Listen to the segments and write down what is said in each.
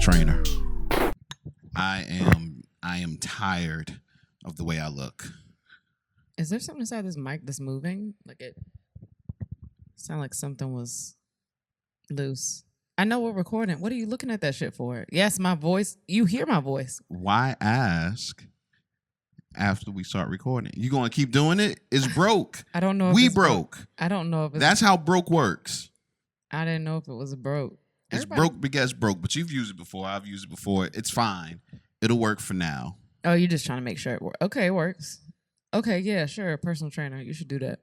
trainer. I am tired of the way I look. Is there something inside this mic that's moving? Like it sounded like something was loose. I know we're recording. What are you looking at that shit for? Yes, my voice. You hear my voice. Why ask after we start recording? You gonna keep doing it? It's broke. I don't know if we it's broke. I don't know if it's That's how broke works. I didn't know if it was broke. It's broke begets broke, but you've used it before. I've used it before. It's fine. It'll work for now. Oh, you're just trying to make sure it works. Okay, it works. Okay, yeah, sure. Personal trainer. You should do that.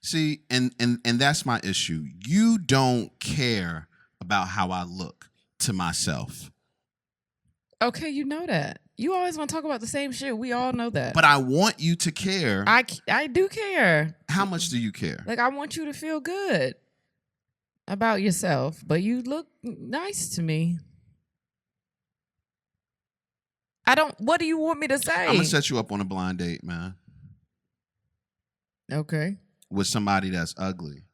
See, and that's my issue. You don't care about how I look to myself. Okay, you know that. You always want to talk about the same shit. We all know that. But I want you to care. I do care. How much do you care? Like, I want you to feel good about yourself, but you look nice to me. What do you want me to say? I'm going to set you up on a blind date, man. Okay. With somebody that's ugly.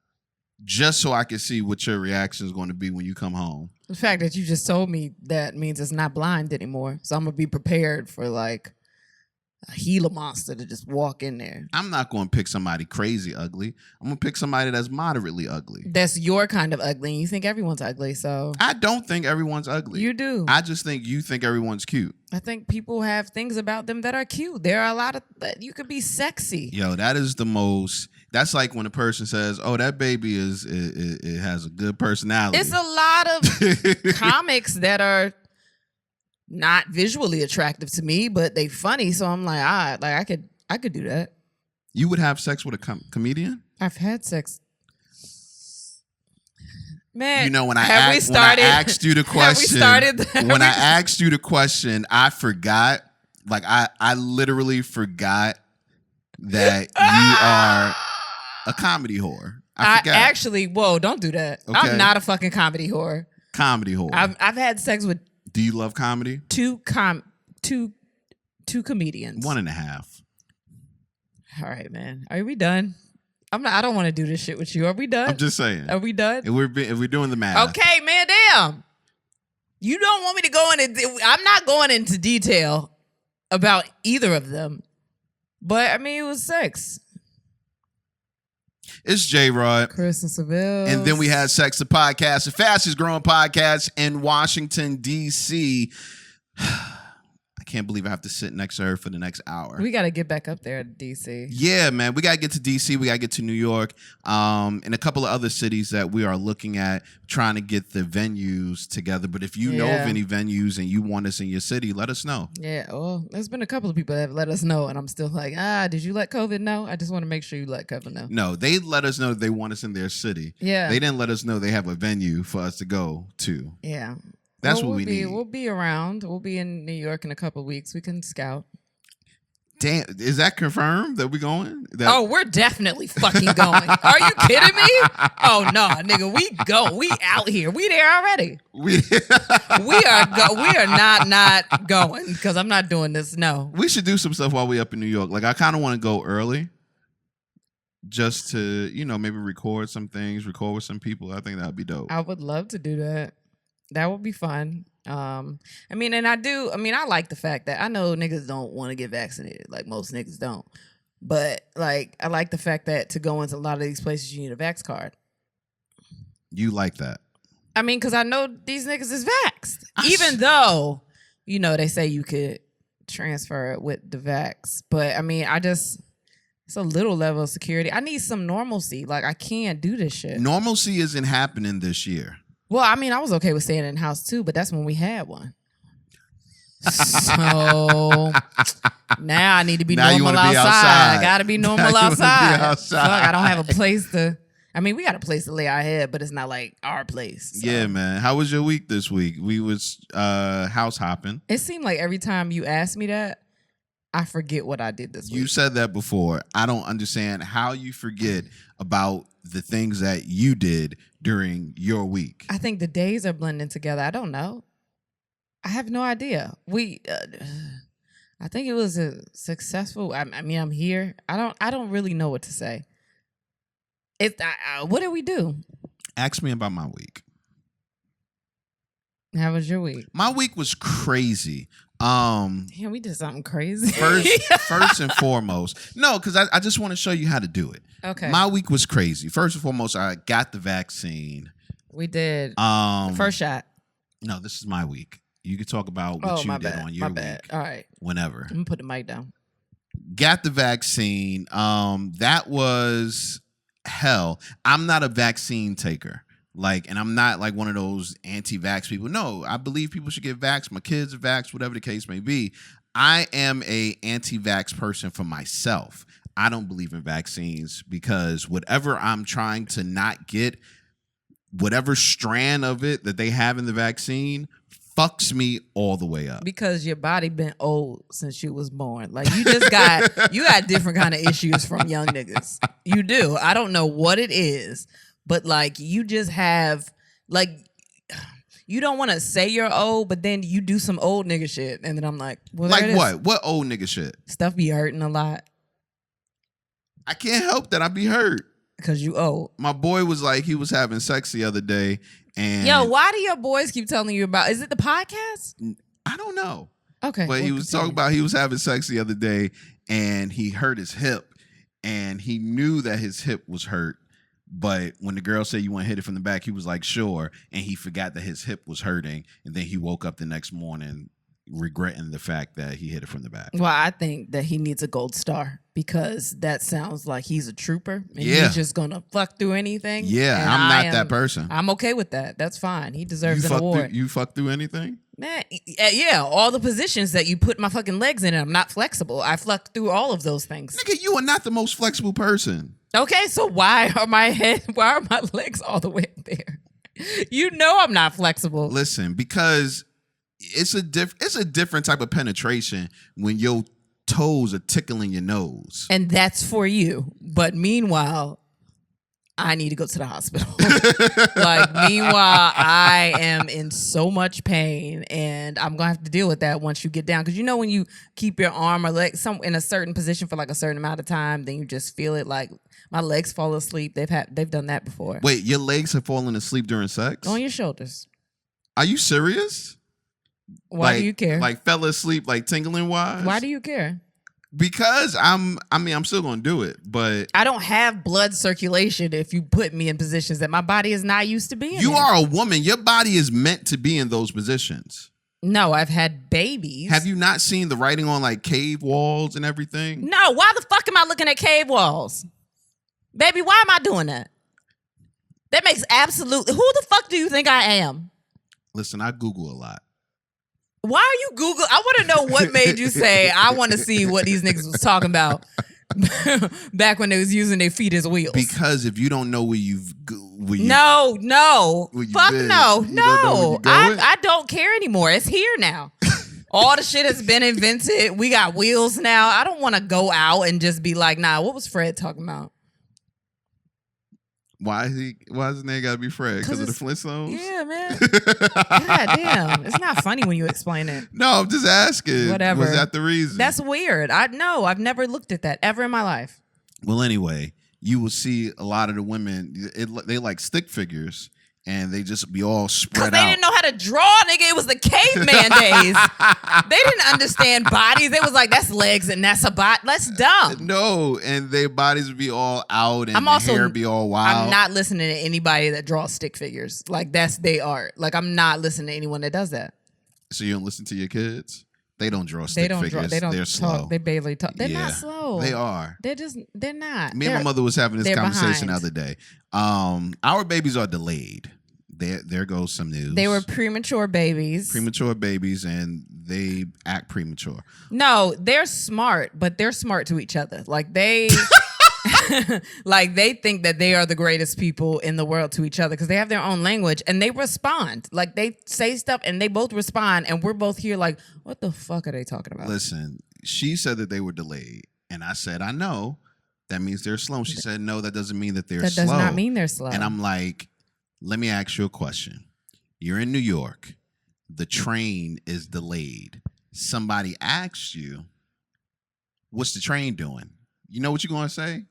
Just so I can see what your reaction is going to be when you come home. The fact that you just told me that means it's not blind anymore. So I'm going to be prepared for like a Gila monster to just walk in there. I'm not going to pick somebody crazy ugly. I'm going to pick somebody that's moderately ugly. That's your kind of ugly. And you think everyone's ugly, so. I don't think everyone's ugly. You do. I just think you think everyone's cute. I think people have things about them that are cute. There are a lot of that you could be sexy. Yo, that is the most. That's like when a person says, "Oh, that baby it has a good personality." It's a lot of comics that are not visually attractive to me, but they funny. So I'm like, I could do that. You would have sex with a comedian? I've had sex. Man, you know, when I asked you the question, when I asked you the question, I forgot. Like I literally forgot that you are a comedy whore. I forgot. Actually, whoa, don't do that. Okay. I'm not a fucking comedy whore. Comedy whore. I've had sex with. Do you love comedy? Two comedians. 1.5. All right, man. Are we done? I don't want to do this shit with you. Are we done? I'm just saying. Are we done? If we're doing the math. Okay, man. Damn. You don't want me to go into. I'm not going into detail about either of them. But I mean, it was sex. It's J-Rod. Chris and Seville. And then we had Sex the Podcast, the fastest growing podcast in Washington, D.C. I can't believe I have to sit next to her for the next hour. We got to get back up there to D.C. Yeah, man. We got to get to D.C. We got to get to New York and a couple of other cities that we are looking at trying to get the venues together. But if you know of any venues and you want us in your city, let us know. Yeah, well, there's been a couple of people that have let us know, and I'm still like, did you let COVID know? I just want to make sure you let COVID know. No, they let us know that they want us in their city. Yeah. They didn't let us know they have a venue for us to go to. Yeah. That's what we need. We'll be around. We'll be in New York in a couple of weeks. We can scout. Damn, is that confirmed that we're going? We're definitely fucking going. Are you kidding me? Oh no, nigga, we go. We out here. We there already. We are not going because I'm not doing this. No. We should do some stuff while we up in New York. Like I kind of want to go early, just to maybe record some things, record with some people. I think that would be dope. I would love to do that. That would be fun. I like the fact that I know niggas don't want to get vaccinated. Like most niggas don't. But like I like the fact that to go into a lot of these places you need a vax card. You like that? I mean, because I know these niggas is vaxxed. Even though, they say you could transfer it with the vax. But I mean, it's a little level of security. I need some normalcy. Like I can't do this shit. Normalcy isn't happening this year. Well, I mean, I was okay with staying in the house too, but that's when we had one. So now I need to be normal outside. I got to be normal outside. Fuck, I don't have a place to. I mean, we got a place to lay our head, but it's not like our place. So. Yeah, man. How was your week this week? We was house hopping. It seemed like every time you ask me that, I forget what I did this week. You said that before. I don't understand how you forget about the things that you did during your week. I think the days are blending together. I don't know. I have no idea. I think it was a successful. I mean, I'm here. I don't really know what to say. What did we do? Ask me about my week. How was your week? My week was crazy. Yeah, we did something crazy. First and foremost, no, because I just want to show you how to do it. Okay. My week was crazy. First and foremost, I got the vaccine. We did. First shot. No, this is my week. You can talk about what you did on your week. All right. Whenever. I'm gonna put the mic down. Got the vaccine. That was hell. I'm not a vaccine taker. And I'm not like one of those anti-vax people. No, I believe people should get vaxxed. My kids are vaxxed, whatever the case may be. I am a anti-vax person for myself. I don't believe in vaccines because whatever I'm trying to not get, whatever strand of it that they have in the vaccine fucks me all the way up. Because your body been old since you was born. Like you got different kind of issues from young niggas. You do. I don't know what it is. But like you just have like you don't want to say you're old, but then you do some old nigga shit, and then I'm like, well, like what? What old nigga shit? Stuff be hurting a lot. I can't help that I be hurt because you old. My boy was like he was having sex the other day, and why do your boys keep telling you about? Is it the podcast? I don't know. Okay, but he was talking about he was having sex the other day, and he hurt his hip, and he knew that his hip was hurt. But when the girl said you want to hit it from the back, he was like, sure. And he forgot that his hip was hurting. And then he woke up the next morning regretting the fact that he hit it from the back. Well, I think that he needs a gold star because that sounds like he's a trooper. And he's just going to fuck through anything. Yeah, I'm not that person. I'm okay with that. That's fine. He deserves an award. You fuck through anything? Man, yeah, all the positions that you put my fucking legs in, and I'm not flexible. I fuck through all of those things. Nigga, you are not the most flexible person. Okay, so why are my legs all the way up there? You know I'm not flexible. Listen, because it's a different type of penetration when your toes are tickling your nose. And that's for you. But meanwhile, I need to go to the hospital. Meanwhile, I am in so much pain, and I'm gonna have to deal with that once you get down. Because when you keep your arm or leg in a certain position for like a certain amount of time, then you just feel it. Like my legs fall asleep. They've done that before. Wait, your legs have fallen asleep during sex? On your shoulders. Are you serious? Why do you care? Like fell asleep, like tingling wise? Why do you care? Because I'm still gonna do it, but I don't have blood circulation if you put me in positions that my body is not used to being in. You are a woman. Your body is meant to be in those positions. No, I've had babies. Have you not seen the writing on like cave walls and everything? No, why the fuck am I looking at cave walls? Baby, why am I doing that? That makes absolute... Who the fuck do you think I am? Listen, I Google a lot. Why are you Google? I want to know what made you say, I want to see what these niggas was talking about back when they was using their feet as wheels. Because if you don't know where No. Fuck no. No. I don't care anymore. It's here now. All the shit has been invented. We got wheels now. I don't want to go out and just be like, nah, what was Fred talking about? Why his name gotta be Fred? Because of the Flintstones? Yeah, man. God damn. It's not funny when you explain it. No, I'm just asking. Whatever. Was that the reason? That's weird. I've never looked at that ever in my life. Well, anyway, you will see a lot of the women, they like stick figures. And they just be all spread out. Because they didn't know how to draw, nigga. It was the caveman days. They didn't understand bodies. They was like, that's legs and that's a body. That's dumb. No, and their bodies would be all out and their hair be all wild. I'm not listening to anybody that draws stick figures. Like, that's their art. Like, I'm not listening to anyone that does that. So you don't listen to your kids? They don't draw stick figures. They're slow. They barely talk. They're not slow. They are. They're not. Me and my mother was having this conversation the other day. Our babies are delayed. There goes some news. They were premature babies. And they act premature. No, they're smart, but they're smart to each other. Like they like they think that they are the greatest people in the world to each other because they have their own language and they respond. Like they say stuff and they both respond and we're both here like, what the fuck are they talking about? Listen, she said that they were delayed. And I said, I know. That means they're slow. She said, no, that doesn't mean that they're slow. That does not mean they're slow. And I'm like, let me ask you a question. You're in New York. The train is delayed. Somebody asks you, what's the train doing? You know what you're going to say?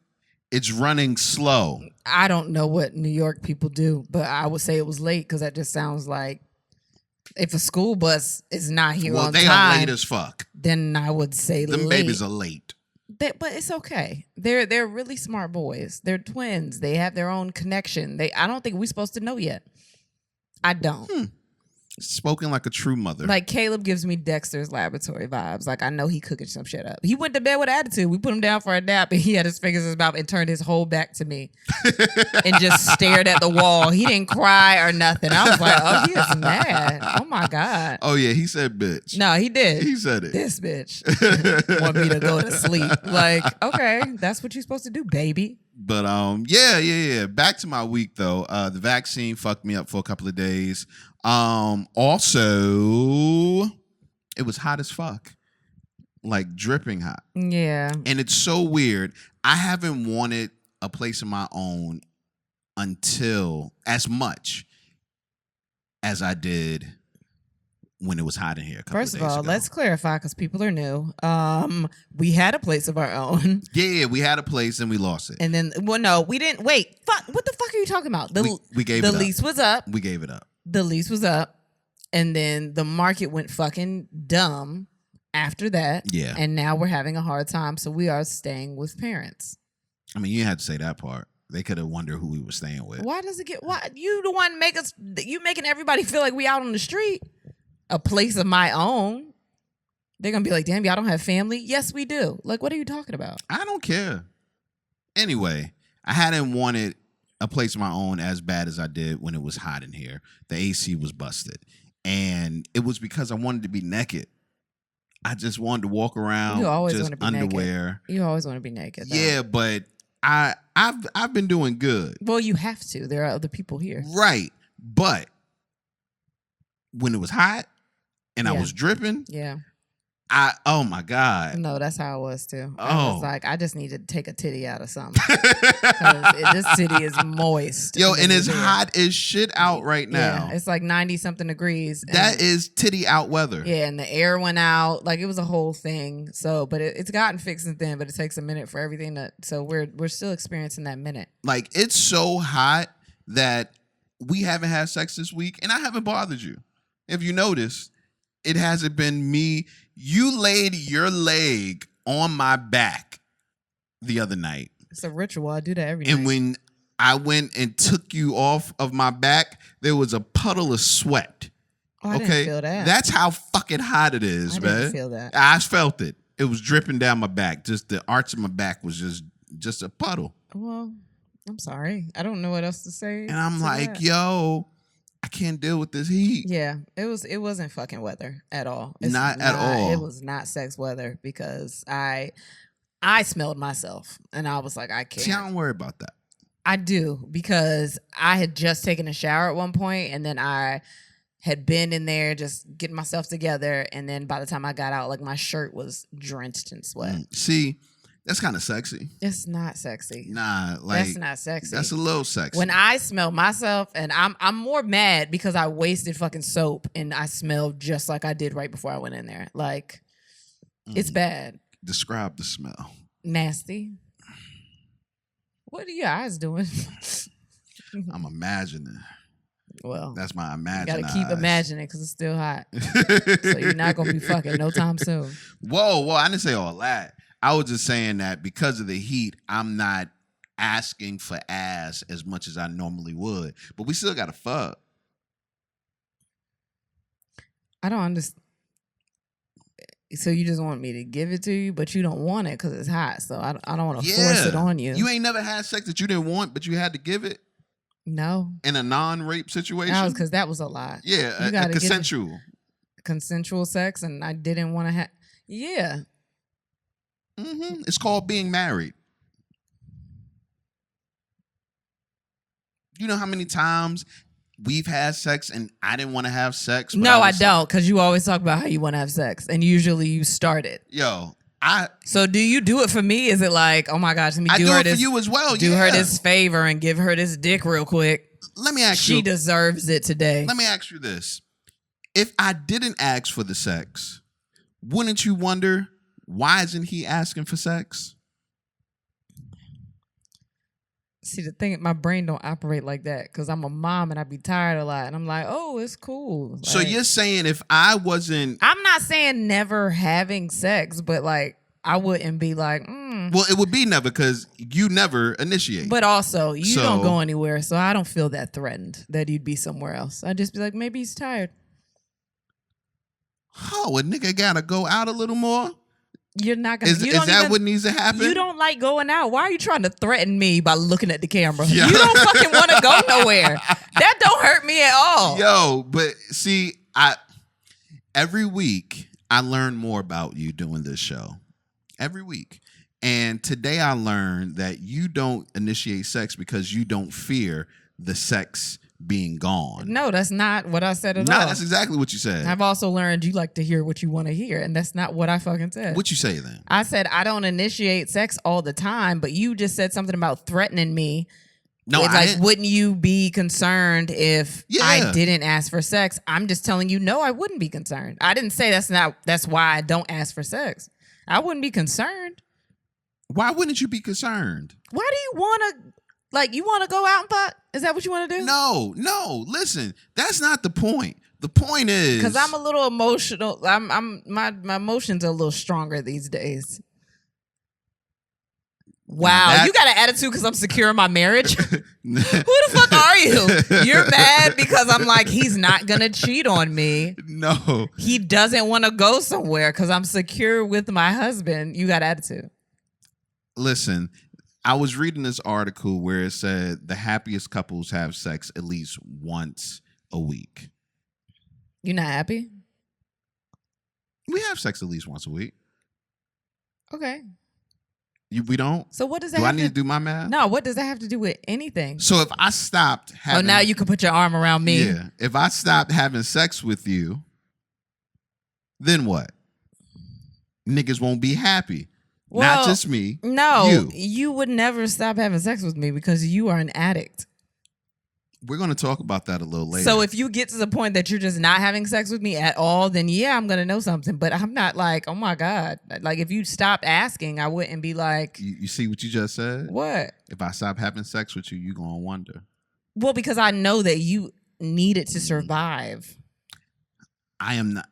It's running slow. I don't know what New York people do, but I would say it was late because that just sounds like If a school bus is not here on they time, are late as fuck. Then I would say them late. babies are late. But it's okay. They're really smart boys. They're twins. They have their own connection. I don't think we're supposed to know yet. I don't. Spoken like a true mother. Like Caleb gives me Dexter's Laboratory vibes. Like I know he cooking some shit up. He went to bed with attitude. We put him down for a nap and he had his fingers in his mouth and turned his whole back to me and just stared at the wall. He didn't cry or nothing. I was like, oh, he is mad. Oh my God. Oh yeah, he said bitch. No, he did. He said it. This bitch want me to go to sleep. Like, okay, that's what you're supposed to do, baby. But yeah. Back to my week though. The vaccine fucked me up for a couple of days. Also, it was hot as fuck. Like dripping hot. Yeah. And it's so weird. I haven't wanted a place of my own until as much as I did when it was hot in here. First of all, let's clarify because people are new. We had a place of our own. Yeah, we had a place and we lost it. And then, well, no, we didn't. Wait, fuck. What the fuck are you talking about? We gave it up. The lease was up. We gave it up. The lease was up, and then the market went fucking dumb after that. Yeah. And now we're having a hard time, so we are staying with parents. I mean, you had to say that part. They could have wondered who we were staying with. Why does it get? Why you the one you making everybody feel like we out on the street? A place of my own. They're gonna be like, damn, y'all don't have family? Yes, we do. Like, what are you talking about? I don't care. Anyway, I hadn't wanted a place of my own as bad as I did when it was hot in here. The AC was busted. And it was because I wanted to be naked. I just wanted to walk around just underwear. Naked. You always want to be naked. Though. Yeah, but I've been doing good. Well, you have to. There are other people here. Right. But when it was hot and I was dripping, oh my God. No, that's how I was too. Oh. I was like, I just need to take a titty out of something. This titty is moist. Yo, and it's hot as shit out right now. Yeah, it's like 90 something degrees. That is titty out weather. Yeah, and the air went out. Like it was a whole thing. So, but it's gotten fixed since then, but it takes a minute for everything so we're still experiencing that minute. Like it's so hot that we haven't had sex this week and I haven't bothered you. If you notice, it hasn't been me. You laid your leg on my back the other night. It's a ritual. I do that every night. And when I went and took you off of my back, there was a puddle of sweat. Oh, I didn't feel that. That's how fucking hot it is, man. I didn't feel that. I felt it. It was dripping down my back. Just the arch of my back was just a puddle. Well, I'm sorry. I don't know what else to say. And I'm like, yo, I can't deal with this heat. Yeah, it wasn't fucking weather at all. Not at all. It was not sex weather because I smelled myself and I was like, I can't. See, I don't worry about that. I do because I had just taken a shower at one point and then I had been in there just getting myself together and then by the time I got out, like my shirt was drenched in sweat. See, that's kind of sexy. It's not sexy. Nah, like that's not sexy. That's a little sexy. When I smell myself, and I'm more mad because I wasted fucking soap and I smelled just like I did right before I went in there. Like, it's bad. Describe the smell. Nasty. What are your eyes doing? I'm imagining. Well, that's my imagining. You gotta keep imagining because it's still hot. So you're not gonna be fucking no time soon. Whoa, I didn't say all that. I was just saying that because of the heat, I'm not asking for ass as much as I normally would. But we still got to fuck. I don't understand. So you just want me to give it to you, but you don't want it because it's hot. So I don't want to force it on you. You ain't never had sex that you didn't want, but you had to give it? No. In a non-rape situation? That was because that was a lot. Yeah, a consensual. Consensual sex, and I didn't want to have... Yeah. Mm-hmm. It's called being married. You know how many times we've had sex and I didn't want to have sex? No, I don't, because you always talk about how you want to have sex, and usually you start it. Yo, So do you do it for me? Is it like, oh my gosh, let me do her this? I do it for you as well. Do her this favor and give her this dick real quick. Let me ask you. She deserves it today. Let me ask you this: if I didn't ask for the sex, wouldn't you wonder? Why isn't he asking for sex? See, the thing, my brain don't operate like that because I'm a mom and I be tired a lot. And I'm like, oh, it's cool. Like, so you're saying if I wasn't... I'm not saying never having sex, but like, I wouldn't be like, Well, it would be never because you never initiate. But also, you don't go anywhere, so I don't feel that threatened that you'd be somewhere else. I'd just be like, maybe he's tired. Oh, a nigga gotta go out a little more? You're not gonna. Is that what needs to happen? You don't like going out. Why are you trying to threaten me by looking at the camera? Yo. You don't fucking want to go nowhere. That don't hurt me at all. Yo, but see, every week I learn more about you doing this show. Every week. And today I learned that you don't initiate sex because you don't fear the sex being gone. No, that's not what I said at all. No, that's exactly what you said. I've also learned you like to hear what you want to hear, and that's not what I fucking said. What you say then? I said I don't initiate sex all the time, but you just said something about threatening me. No, it's like, wouldn't you be concerned if I didn't ask for sex? I'm just telling you, no, I wouldn't be concerned. I didn't say that's why I don't ask for sex. I wouldn't be concerned. Why wouldn't you be concerned? Why do you want to, you want to go out and fuck? Is that what you want to do? No. Listen, that's not the point. The point is, because I'm a little emotional. My emotions are a little stronger these days. Wow, you got an attitude because I'm secure in my marriage? Who the fuck are you? You're mad because I'm like, he's not going to cheat on me. No. He doesn't want to go somewhere because I'm secure with my husband. You got attitude. Listen, I was reading this article where it said the happiest couples have sex at least once a week. You're not happy? We have sex at least once a week. Okay. We don't? So what does that do I need to do my math? No, what does that have to do with anything? So if I stopped having... Oh, now you can put your arm around me. Yeah. If I stopped having sex with you, then what? Niggas won't be happy. Well, not just me. No, you would never stop having sex with me because you are an addict. We're going to talk about that a little later. So if you get to the point that you're just not having sex with me at all, then yeah, I'm going to know something. But I'm not like, oh my God. Like if you stopped asking, I wouldn't be like. You see what you just said? What? If I stop having sex with you, you're going to wonder. Well, because I know that you need it to survive. I am not.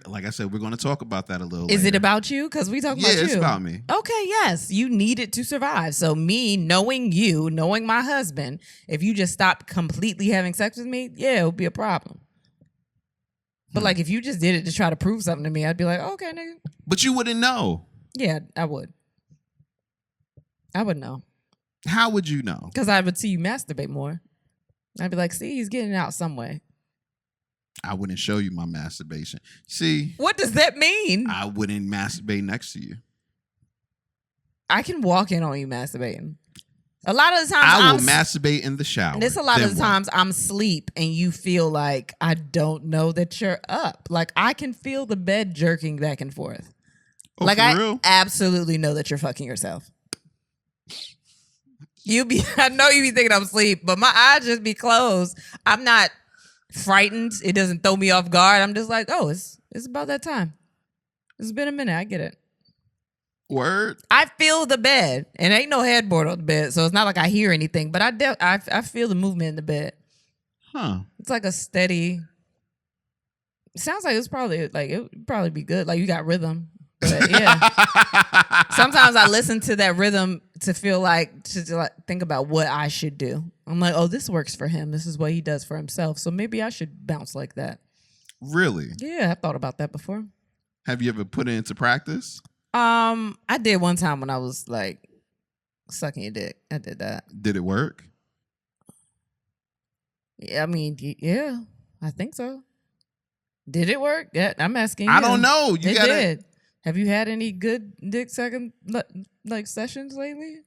Like I said, we're going to talk about that a little later. Is it about you? Because we talk about you. Yeah, it's about me. Okay, yes. You need it to survive. So me knowing you, knowing my husband, if you just stopped completely having sex with me, yeah, it would be a problem. But like if you just did it to try to prove something to me, I'd be like, okay, nigga. But you wouldn't know. Yeah, I would. I would know. How would you know? Because I would see you masturbate more. I'd be like, see, he's getting out some way. I wouldn't show you my masturbation. See? What does that mean? I wouldn't masturbate next to you. I can walk in on you masturbating. A lot of the times I will masturbate in the shower. There's a lot of the times I'm asleep and you feel like I don't know that you're up. Like I can feel the bed jerking back and forth. Oh, like for I real? absolutely know that you're fucking yourself. I know you be thinking I'm asleep, but my eyes just be closed. I'm not frightened. It doesn't throw me off guard. I'm just like, oh, it's about that time. It's been a minute. I get it. Word. I feel the bed, and ain't no headboard on the bed, so it's not like I hear anything. But I feel the movement in the bed. Huh? It's like a steady. It sounds like it would probably be good. Like you got rhythm. But yeah. Sometimes I listen to that rhythm to feel like to think about what I should do. I'm like, oh, this works for him. This is what he does for himself. So maybe I should bounce like that. Really? Yeah, I thought about that before. Have you ever put it into practice? I did one time when I was like sucking your dick. I did that. Did it work? Yeah, I mean, yeah, I think so. Did it work? Yeah, I'm asking you. I don't know. It did. Have you had any good dick sucking sessions lately?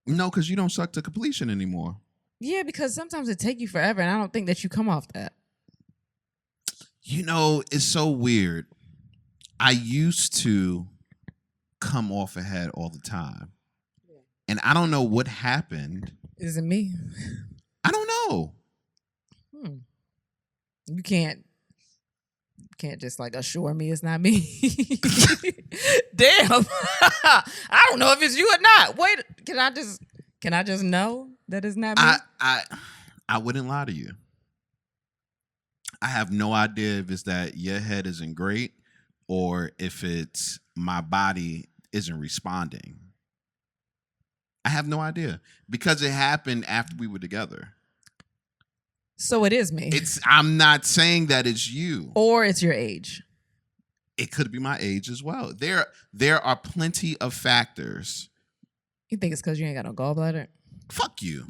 No, because you don't suck to completion anymore. Yeah, because sometimes it take you forever, and I don't think that you come off that. You know, it's so weird. I used to come off ahead all the time. And I don't know what happened. Is it me? I don't know. You can't just like assure me it's not me. Damn. I don't know if it's you or not. Wait, can I just Can I just know that it's not me? I wouldn't lie to you. I have no idea if it's that your head isn't great or if it's my body isn't responding. I have no idea because it happened after we were together. So it is me. I'm not saying that it's you. Or it's your age. It could be my age as well. There are plenty of factors. You think it's because you ain't got no gallbladder? Fuck you.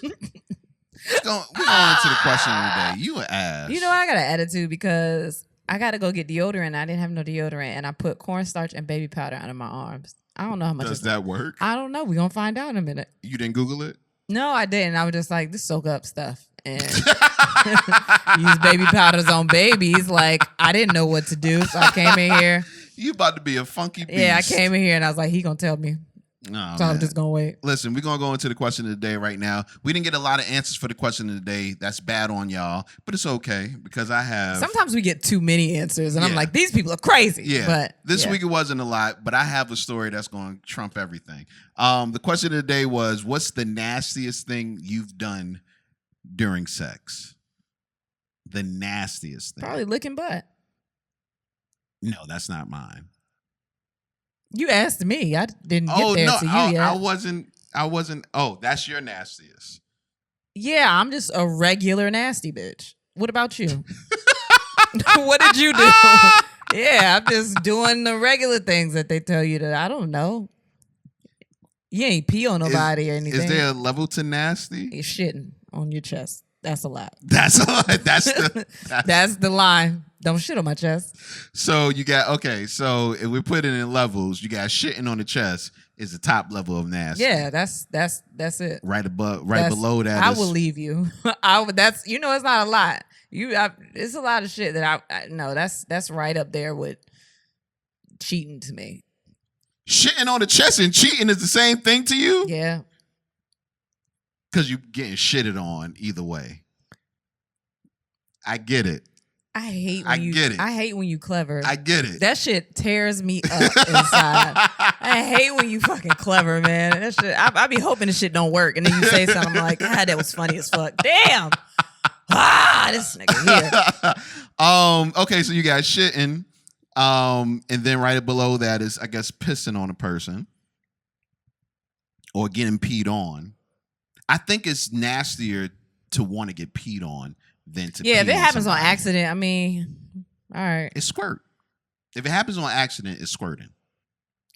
We're going into the question of the day. You an ass. You know, I got an attitude because I got to go get deodorant. I didn't have no deodorant, and I put cornstarch and baby powder under my arms. I don't know how much. Does that work? I don't know. We're going to find out in a minute. You didn't Google it? No, I didn't. I was just like, this soak up stuff. And use baby powders on babies. Like, I didn't know what to do. So I came in here. You about to be a funky beast. Yeah, I came in here and I was like, he going to tell me. No, so I'm just going to wait. Listen, we're going to go into the question of the day right now. We didn't get a lot of answers for the question of the day. That's bad on y'all. But it's okay because I have... Sometimes we get too many answers. And I'm like, these people are crazy. Yeah. But this week it wasn't a lot. But I have a story that's going to trump everything. The question of the day was, what's the nastiest thing you've done during sex? The nastiest thing. Probably licking butt. No, that's not mine. You asked me. I didn't get there to you yet. I wasn't. Oh, that's your nastiest. Yeah, I'm just a regular nasty bitch. What about you? What did you do? Yeah, I'm just doing the regular things that they tell you to. I don't know. You ain't pee on nobody or anything. Is there a level to nasty? You're shitting on your chest. That's a lot. That's the line. Don't shit on my chest. So you got so if we put it in levels, you got shitting on the chest is the top level of nasty. Yeah, that's it. Right below that. I will leave you. That's it's not a lot. It's a lot of shit that I no. That's right up there with cheating to me. Shitting on the chest and cheating is the same thing to you? Yeah. Because you're getting shitted on either way. I get it. I hate when you clever. I get it. That shit tears me up inside. I hate when you fucking clever, man. That shit. I be hoping this shit don't work, and then you say something I'm like, God, that was funny as fuck. Damn. This nigga here. Okay, so you got shitting, and then right below that is, I guess, pissing on a person or getting peed on. I think it's nastier to want to get peed on than to if it happens on accident, I mean, all right. It's squirt. If it happens on accident, it's squirting.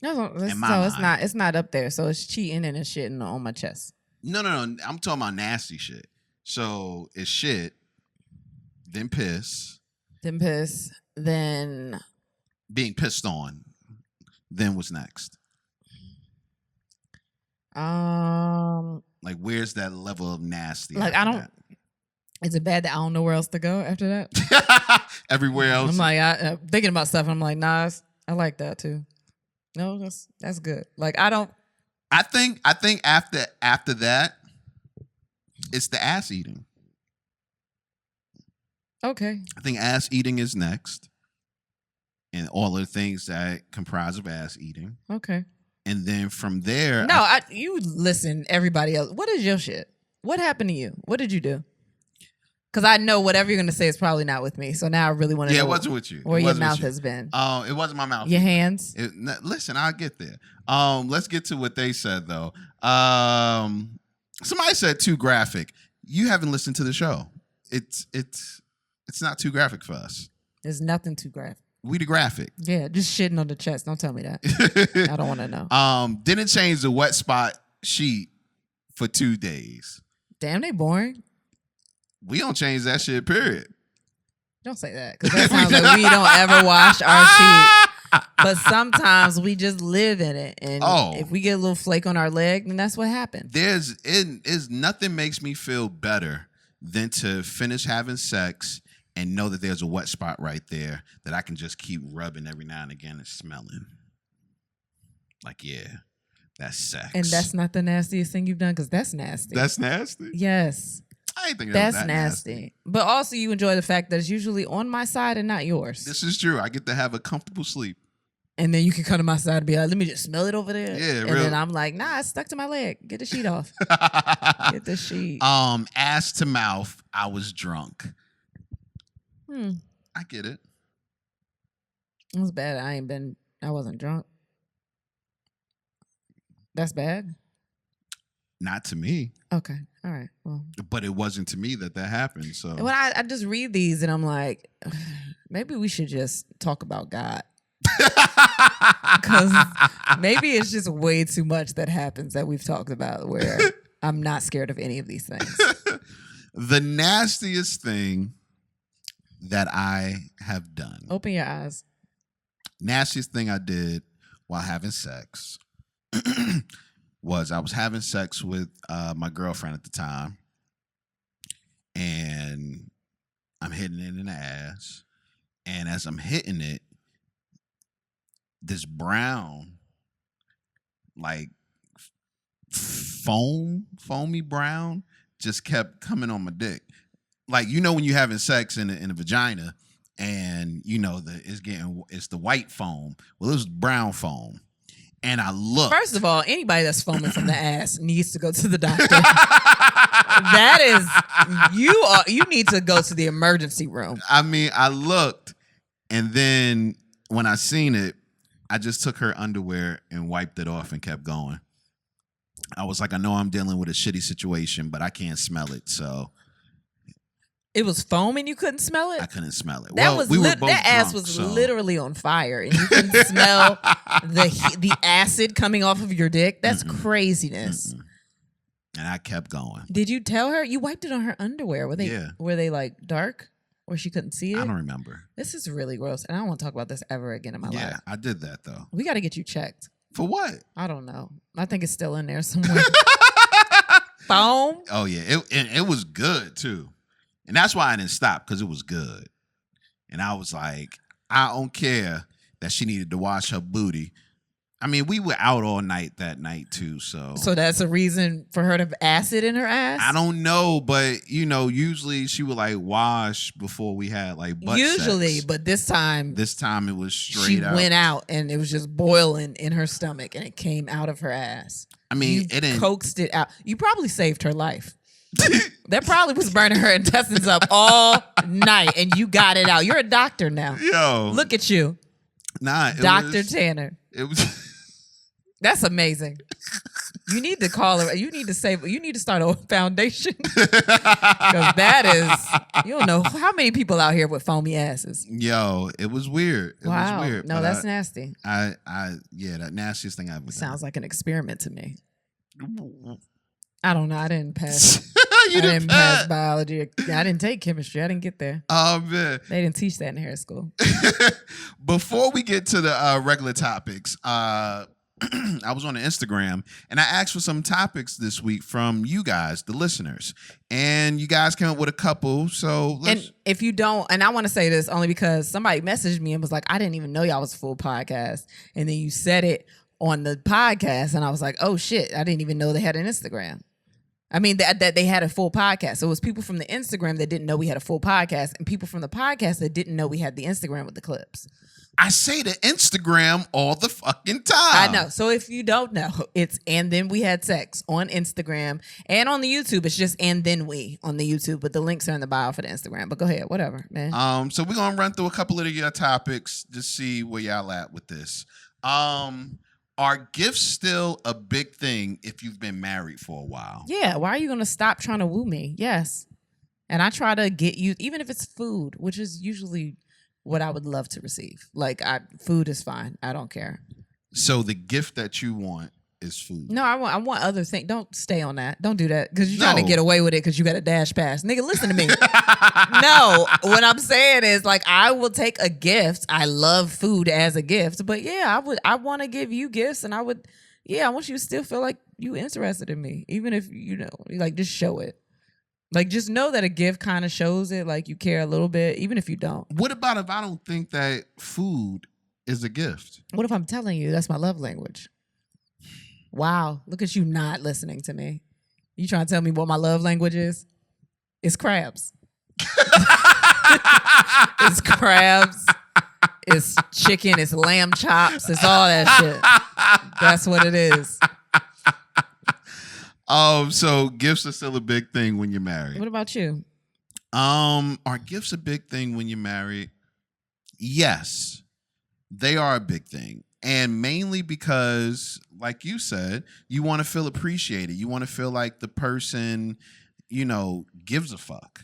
It's not up there. So it's cheating and it's shitting on my chest. No. I'm talking about nasty shit. So it's shit, then piss. Then piss. Then being pissed on. Then what's next? Like, where's that level of nasty? Like, I don't. Is it bad that I don't know where else to go after that? Everywhere else. I'm like, I'm thinking about stuff. And I'm like, nah, I like that too. No, that's good. Like, I don't. I think after that, it's the ass eating. Okay. I think ass eating is next, and all of the things that comprise of ass eating. Okay. And then from there, no, you listen. Everybody else, what is your shit? What happened to you? What did you do? Because I know whatever you're gonna say is probably not with me. So now I really want to know. Yeah, it wasn't with you. Where your mouth has been. It wasn't my mouth. Your hands. Listen, I'll get there. Let's get to what they said though. Somebody said too graphic. You haven't listened to the show. It's not too graphic for us. There's nothing too graphic. We the graphic. Yeah, just shitting on the chest. Don't tell me that. I don't want to know. Didn't change the wet spot sheet for 2 days. Damn, they boring. We don't change that shit, period. Don't say that, because that sounds like we don't ever wash our sheet. But sometimes we just live in it. And if we get a little flake on our leg, then that's what happened. Nothing makes me feel better than to finish having sex and know that there's a wet spot right there that I can just keep rubbing every now and again and smelling. Like, yeah, that's sex. And that's not the nastiest thing you've done, because that's nasty. That's nasty? Yes. I ain't think that's that nasty. But also you enjoy the fact that it's usually on my side and not yours. This is true. I get to have a comfortable sleep. And then you can come to my side and be like, let me just smell it over there. Yeah, and then I'm like, nah, it's stuck to my leg. Get the sheet off. Get the sheet. Ass to mouth, I was drunk. I get it. It was bad. I wasn't drunk. That's bad? Not to me. Okay. All right. Well. But it wasn't to me that happened. So when I just read these and I'm like, maybe we should just talk about God. Because maybe it's just way too much that happens that we've talked about where I'm not scared of any of these things. The nastiest thing that I have done. Open your eyes. Nastiest thing I did while having sex was I was having sex with my girlfriend at the time, and I'm hitting it in the ass. And as I'm hitting it, this brown, like foamy brown, just kept coming on my dick. Like, you know, when you're having sex in a vagina, and you know it's the white foam. Well, it was brown foam. And I looked. First of all, anybody that's foaming from the ass needs to go to the doctor. That is, you need to go to the emergency room. I mean, I looked, and then when I seen it, I just took her underwear and wiped it off and kept going. I was like, I know I'm dealing with a shitty situation, but I can't smell it, so. It was foam and you couldn't smell it? I couldn't smell it. That was we were both that ass drunk, was so. Literally on fire, and you couldn't smell the acid coming off of your dick. That's craziness. And I kept going. Did you tell her? You wiped it on her underwear. Were they like dark, or she couldn't see it? I don't remember. This is really gross, and I don't want to talk about this ever again in my life. Yeah, I did that though. We got to get you checked. For what? I don't know. I think it's still in there somewhere. Foam. Oh yeah, it was good too. And that's why I didn't stop, because it was good. And I was like, I don't care that she needed to wash her booty. I mean, we were out all night that night too, so. So that's a reason for her to have acid in her ass? I don't know, but you know, usually she would like wash before we had like butt sex. But this time it was straight out. She went out and it was just boiling in her stomach and it came out of her ass. I mean, it didn't. Coaxed it out. You probably saved her life. That probably was burning her intestines up all night, and you got it out. You're a doctor now. Yo, look at you, Dr. Tanner. It was. That's amazing. You need to call her. You need to save. You need to start a foundation, because that is. You don't know how many people out here with foamy asses. Yo, it was weird. It was weird. No, that's nasty. That nastiest thing I've ever done. Sounds like an experiment to me. I don't know. I didn't pass. I didn't pass biology. I didn't take chemistry. I didn't get there. Oh man, they didn't teach that in hair school. Before we get to the regular topics, I was on the Instagram and I asked for some topics this week from you guys, the listeners, and you guys came up with a couple. So and if you don't, and I want to say this only because somebody messaged me and was like, I didn't even know y'all was a full podcast, and then you said it on the podcast, and I was like, oh shit, I didn't even know they had an Instagram. I mean, that they had a full podcast. So it was people from the Instagram that didn't know we had a full podcast, and people from the podcast that didn't know we had the Instagram with the clips. I say the Instagram all the fucking time. I know. So if you don't know, it's And Then We Had Sex on Instagram, and on the YouTube. It's just And Then We on the YouTube, but the links are in the bio for the Instagram. But go ahead, whatever, man. So we're gonna run through a couple of your topics to see where y'all at with this. Are gifts still a big thing if you've been married for a while? Yeah. Why are you going to stop trying to woo me? Yes. And I try to get you, even if it's food, which is usually what I would love to receive. Like, food is fine. I don't care. So the gift that you want is food? No, I want other things. Don't stay on that. Don't do that, because you're trying to get away with it because you got a dash pass. Nigga, listen to me. No, what I'm saying is, like, I will take a gift. I love food as a gift, but yeah, I want to give you gifts, and I want you to still feel like you interested in me, even if, you know, like, just show it. Like, just know that a gift kind of shows it, like, you care a little bit, even if you don't. What about if I don't think that food is a gift? What if I'm telling you that's my love language? Wow, look at you not listening to me. You trying to tell me what my love language is? It's crabs. It's crabs It's chicken, it's lamb chops, it's all that shit. That's what it is. So gifts are still a big thing when you're married. What about you? Are gifts a big thing when you're married? Yes, they are a big thing. And mainly because, like you said, you want to feel appreciated. You want to feel like the person, gives a fuck.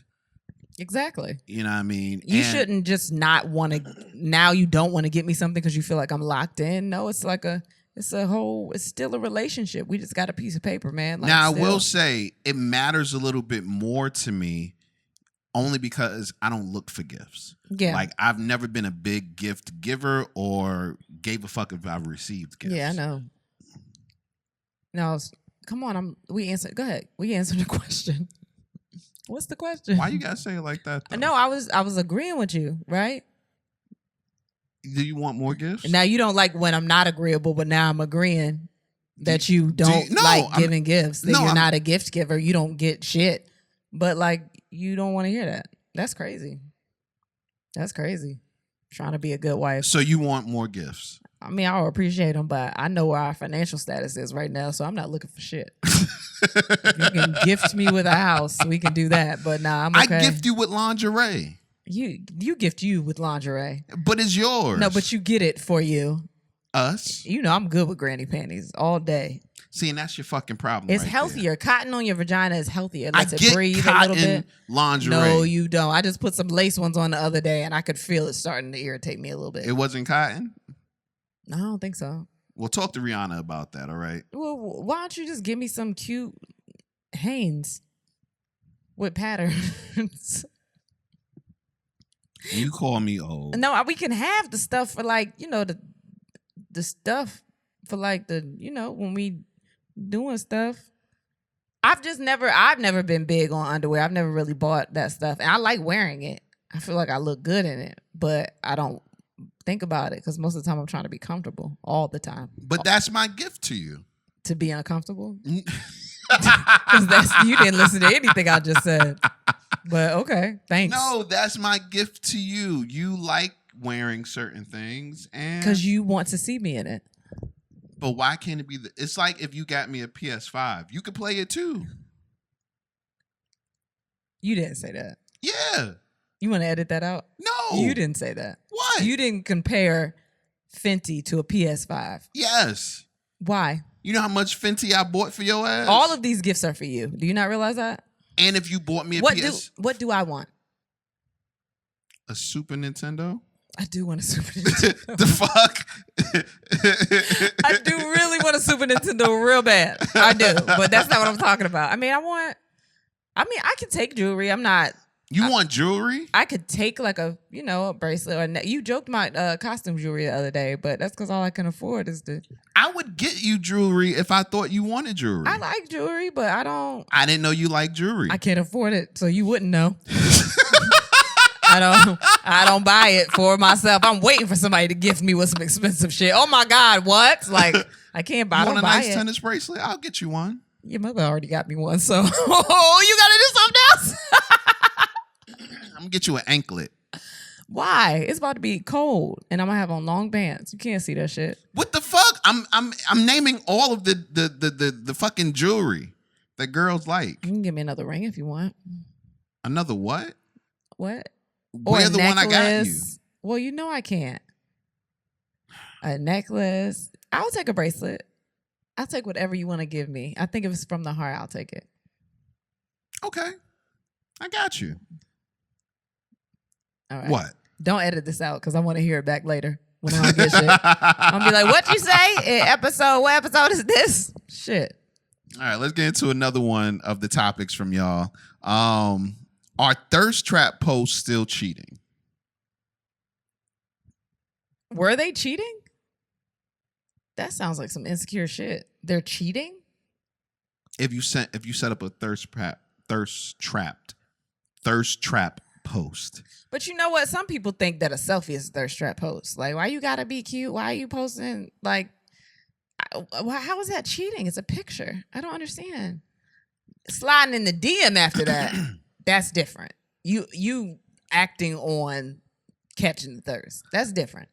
Exactly. You know what I mean? You shouldn't just not want to. Now you don't want to get me something because you feel like I'm locked in. No, it's still a relationship. We just got a piece of paper, man. Now, I will say it matters a little bit more to me only because I don't look for gifts. Yeah. Like, I've never been a big gift giver or gave a fuck if I've received gifts. Yeah, I know. No, come on. We answered. Go ahead. We answered the question. What's the question? Why you gotta say it like that, though? No, I was agreeing with you, right? Do you want more gifts? Now you don't like when I'm not agreeable, but now I'm agreeing that you don't giving gifts. That you're not a gift giver. You don't get shit. But like you don't want to hear that. That's crazy. That's crazy. Trying to be a good wife. So you want more gifts? I mean, I'll appreciate them, but I know where our financial status is right now, so I'm not looking for shit. If you can gift me with a house, we can do that. But nah, I'm okay. I gift you with lingerie. You gift you with lingerie. But it's yours. No, but you get it for you. Us? I'm good with granny panties all day. See, and that's your fucking problem. It's right healthier. There. Cotton on your vagina is healthier. It lets I it breathe a little bit. Lingerie. No, you don't. I just put some lace ones on the other day, and I could feel it starting to irritate me a little bit. It wasn't cotton? No, I don't think so. Well, talk to Rihanna about that, all right? Well, why don't you just give me some cute Hanes with patterns? You call me old. No, we can have the stuff for like, the stuff for like when we doing stuff. I've never been big on underwear. I've never really bought that stuff. And I like wearing it. I feel like I look good in it, but I don't think about it because most of the time I'm trying to be comfortable all the time. But that's my gift to you. To be uncomfortable? Because you didn't listen to anything I just said. But okay, thanks. No, that's my gift to you. You like wearing certain things, and because you want to see me in it. But why can't it be? It's like if you got me a PS5, you could play it too. You didn't say that. Yeah. You want to edit that out? No. You didn't say that. What? You didn't compare Fenty to a PS5. Yes. Why? You know how much Fenty I bought for your ass? All of these gifts are for you. Do you not realize that? And if you bought me a what do I want? A Super Nintendo? I do want a Super Nintendo. The fuck? I do really want a Super Nintendo real bad. I do. But that's not what I'm talking about. I can take jewelry. You want jewelry? I could take like a bracelet. You joked my costume jewelry the other day, but that's because all I can afford is the. I would get you jewelry if I thought you wanted jewelry. I like jewelry, but I don't. I didn't know you like jewelry. I can't afford it, so you wouldn't know. I don't buy it for myself. I'm waiting for somebody to gift me with some expensive shit. Oh my God, what? Like I can't buy. You want a nice tennis bracelet? I'll get you one. Your mother already got me one, so you gotta do something else. I'm gonna get you an anklet. Why? It's about to be cold, and I'm gonna have on long pants. You can't see that shit. What the fuck? I'm naming all of the fucking jewelry that girls like. You can give me another ring if you want. Another what? What? Wear the one I got you. Well, I can't. A necklace. I'll take a bracelet. I'll take whatever you want to give me. I think if it's from the heart, I'll take it. Okay. I got you. All right. What? Don't edit this out because I want to hear it back later when I don't get shit. I'm going to be like, what you say? What episode is this? Shit. All right, let's get into another one of the topics from y'all. Are thirst trap posts still cheating? Were they cheating? That sounds like some insecure shit. They're cheating? If you set up a thirst trap post. But you know what? Some people think that a selfie is a thirst trap post. Like, why you gotta be cute? Why are you posting? Like, how is that cheating? It's a picture. I don't understand. Sliding in the DM after that, that's different. You acting on catching the thirst. That's different.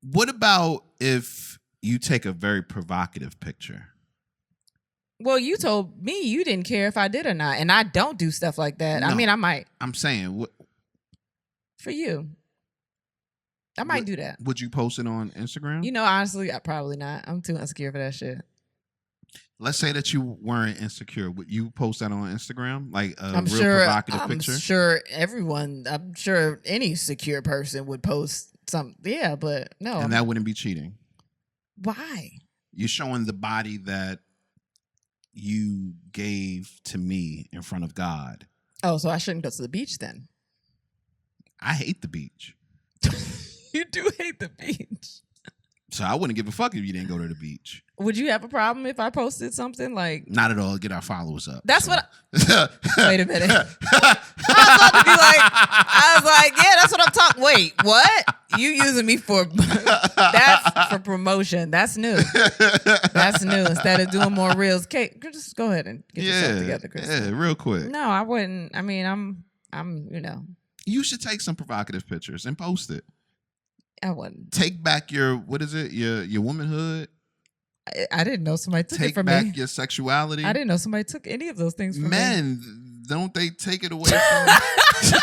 What about if you take a very provocative picture? Well, you told me you didn't care if I did or not, and I don't do stuff like that. No, I mean, I might. I'm saying, for you, I might do that. Would you post it on Instagram? You know, honestly, I probably not. I'm too insecure for that shit. Let's say that you weren't insecure. Would you post that on Instagram? Like a provocative picture? I'm sure any secure person would post something. Yeah, but no. And that wouldn't be cheating. Why? You're showing the body that you gave to me in front of God. Oh, so I shouldn't go to the beach then? I hate the beach. You do hate the beach. So I wouldn't give a fuck if you didn't go to the beach. Would you have a problem if I posted something like? Not at all. Get our followers up. That's what. Wait a minute. I was like, yeah, that's what I'm talking. Wait, what? You using me for? That's for promotion. That's new. That's new. Instead of doing more reels, Kate, just go ahead and get yourself together, Chris. Yeah, real quick. No, I wouldn't. I mean, I'm. You should take some provocative pictures and post it. I wouldn't. Take back your your womanhood. I didn't know somebody took it from me. Take back your sexuality. I didn't know somebody took any of those things from me. Men, don't they take it away from you?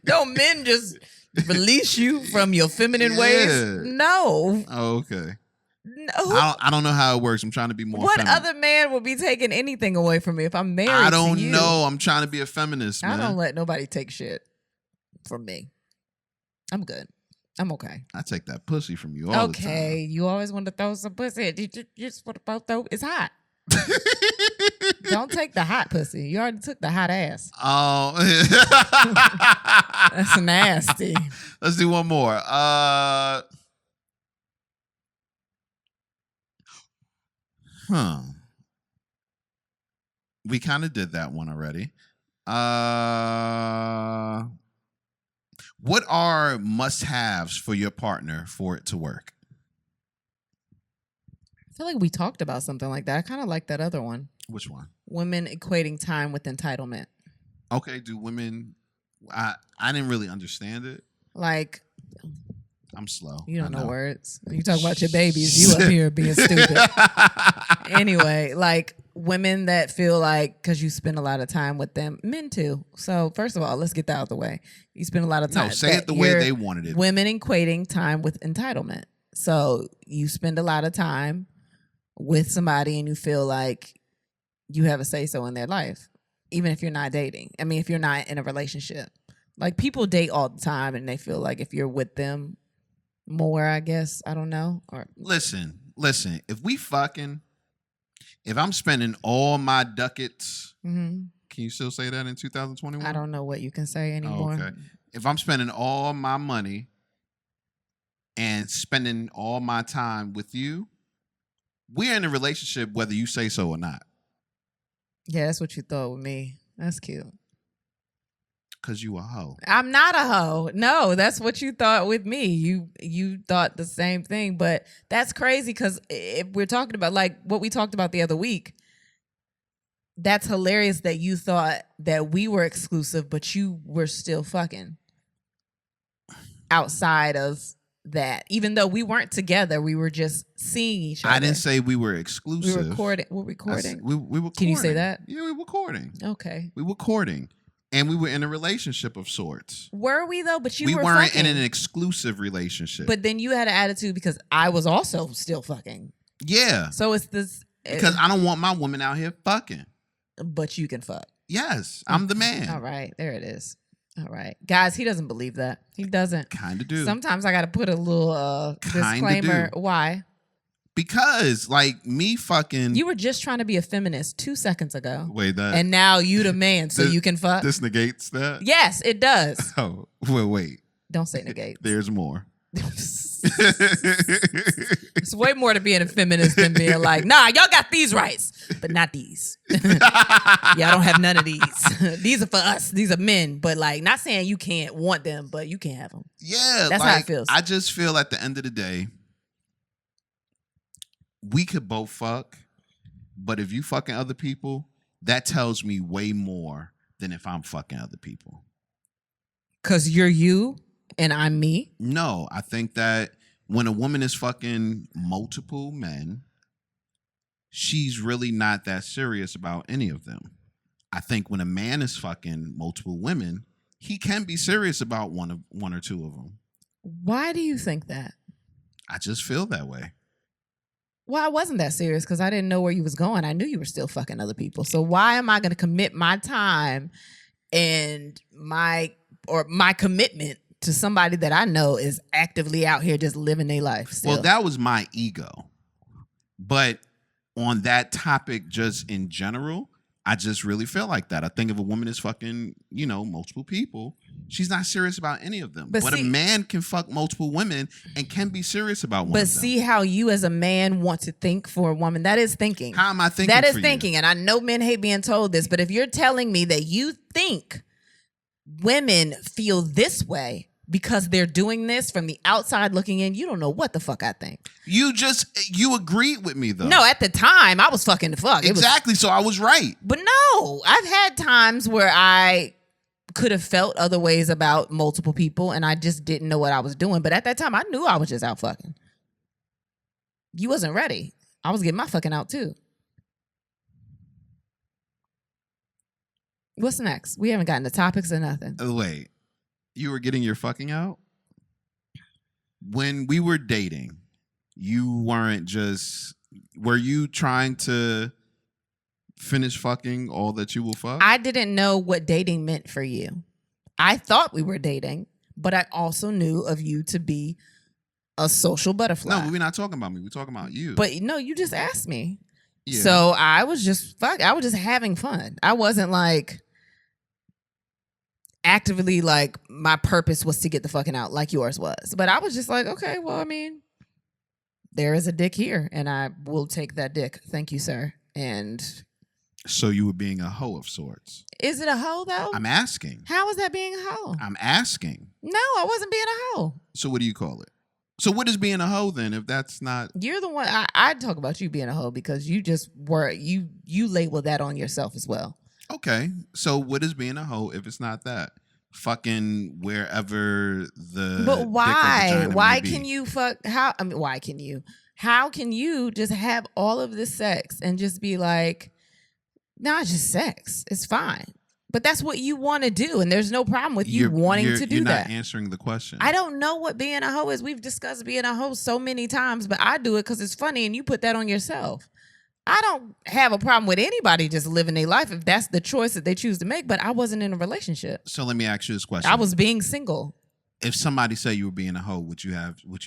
Don't men just release you from your feminine ways? No. Oh, okay. No. I don't know how it works. I'm trying to be more What feminine. other man would be taking anything away from me if I'm married I don't to you? know. I'm trying to be a feminist, man. I don't let nobody take shit from me. I'm good. I'm okay. I take that pussy from you all the time. Okay, you always want to throw some pussy. You just want to throw. It's hot. Don't take the hot pussy. You already took the hot ass. Oh, that's nasty. Let's do one more. We kind of did that one already. What are must-haves for your partner for it to work? I feel like we talked about something like that. I kind of like that other one. Which one? Women equating time with entitlement. Okay, do women... I didn't really understand it. Like... I'm slow. You don't know words. You talk about your babies. You up here being stupid. Anyway, like women that feel like because you spend a lot of time with them, men too. So first of all, let's get that out of the way. You spend a lot of time. No, say it the way they wanted it. Women equating time with entitlement. So you spend a lot of time with somebody and you feel like you have a say-so in their life, even if you're not dating. I mean, if you're not in a relationship. Like people date all the time and they feel like if you're with them more, I guess. I don't know. Or listen. If I'm spending all my ducats, can you still say that in 2021? I don't know what you can say anymore. Oh, okay. If I'm spending all my money and spending all my time with you, we're in a relationship whether you say so or not. Yeah, that's what you thought with me. That's cute. Because you a hoe. I'm not a hoe. No, that's what you thought with me. You thought the same thing. But that's crazy because if we're talking about like what we talked about the other week, that's hilarious that you thought that we were exclusive, but you were still fucking outside of that. Even though we weren't together, we were just seeing each other. I didn't say we were exclusive. We're recording. We were courting. Can you say that? Yeah, we were courting. Okay. We were courting. And we were in a relationship of sorts. Were we though? But we weren't in an exclusive relationship. But then you had an attitude because I was also still fucking. Yeah. So it's this. Because I don't want my woman out here fucking. But you can fuck. Yes, I'm the man. All right, there it is. All right, guys, he doesn't believe that. He doesn't. Kind of do. Sometimes I got to put a little disclaimer. Why? Because, like, me fucking... You were just trying to be a feminist 2 seconds ago. Wait, that... And now you the man, so you can fuck? This negates that? Yes, it does. Oh, well, wait. Don't say negate. There's more. It's way more to being a feminist than being like, nah, y'all got these rights, but not these. Y'all don't have none of these. These are for us. These are men. But, like, not saying you can't want them, but you can't have them. Yeah. That's how it feels. I just feel at the end of the day, we could both fuck, but if you fucking other people, that tells me way more than if I'm fucking other people. Because you're you and I'm me? No, I think that when a woman is fucking multiple men, she's really not that serious about any of them. I think when a man is fucking multiple women, he can be serious about one or two of them. Why do you think that? I just feel that way. Well, I wasn't that serious because I didn't know where you was going. I knew you were still fucking other people. So why am I going to commit my time and my commitment to somebody that I know is actively out here just living their life still? Well, that was my ego. But on that topic, just in general, I just really feel like that. I think if a woman is fucking, multiple people, she's not serious about any of them. But a man can fuck multiple women and can be serious about one of them. But see how you as a man want to think for a woman. That is thinking. How am I thinking That is for thinking. You? And I know men hate being told this, but if you're telling me that you think women feel this way because they're doing this from the outside looking in, you don't know what the fuck I think. You agreed with me though. No, at the time I was fucking the fuck. Exactly, so I was right. But no, I've had times where I could have felt other ways about multiple people and I just didn't know what I was doing. But at that time I knew I was just out fucking. You wasn't ready. I was getting my fucking out too. What's next? We haven't gotten the topics or nothing. Wait. You were getting your fucking out? When we were dating, were you trying to finish fucking all that you will fuck? I didn't know what dating meant for you. I thought we were dating, but I also knew of you to be a social butterfly. No, we're not talking about me. We're talking about you. But no, you just asked me. Yeah. So I was just having fun. I wasn't like actively like my purpose was to get the fucking out like yours was. But I was just like, okay, well, I mean, there is a dick here and I will take that dick. Thank you, sir. And so you were being a hoe of sorts. Is it a hoe though? I'm asking. How is that being a hoe? I'm asking. No, I wasn't being a hoe. So what do you call it? So what is being a hoe then if that's not... You're the one... I talk about you being a hoe because you just were... You labeled that on yourself as well. Okay. So what is being a hoe if it's not that? Fucking wherever the... But why? Why can you fuck... why can you? How can you just have all of this sex and just be like, nah, it's just sex. It's fine. But that's what you want to do, and there's no problem with you wanting to do that. You're not answering the question. I don't know what being a hoe is. We've discussed being a hoe so many times, but I do it because it's funny, and you put that on yourself. I don't have a problem with anybody just living their life if that's the choice that they choose to make, but I wasn't in a relationship. So let me ask you this question. I was being single. If somebody said you were being a hoe, would you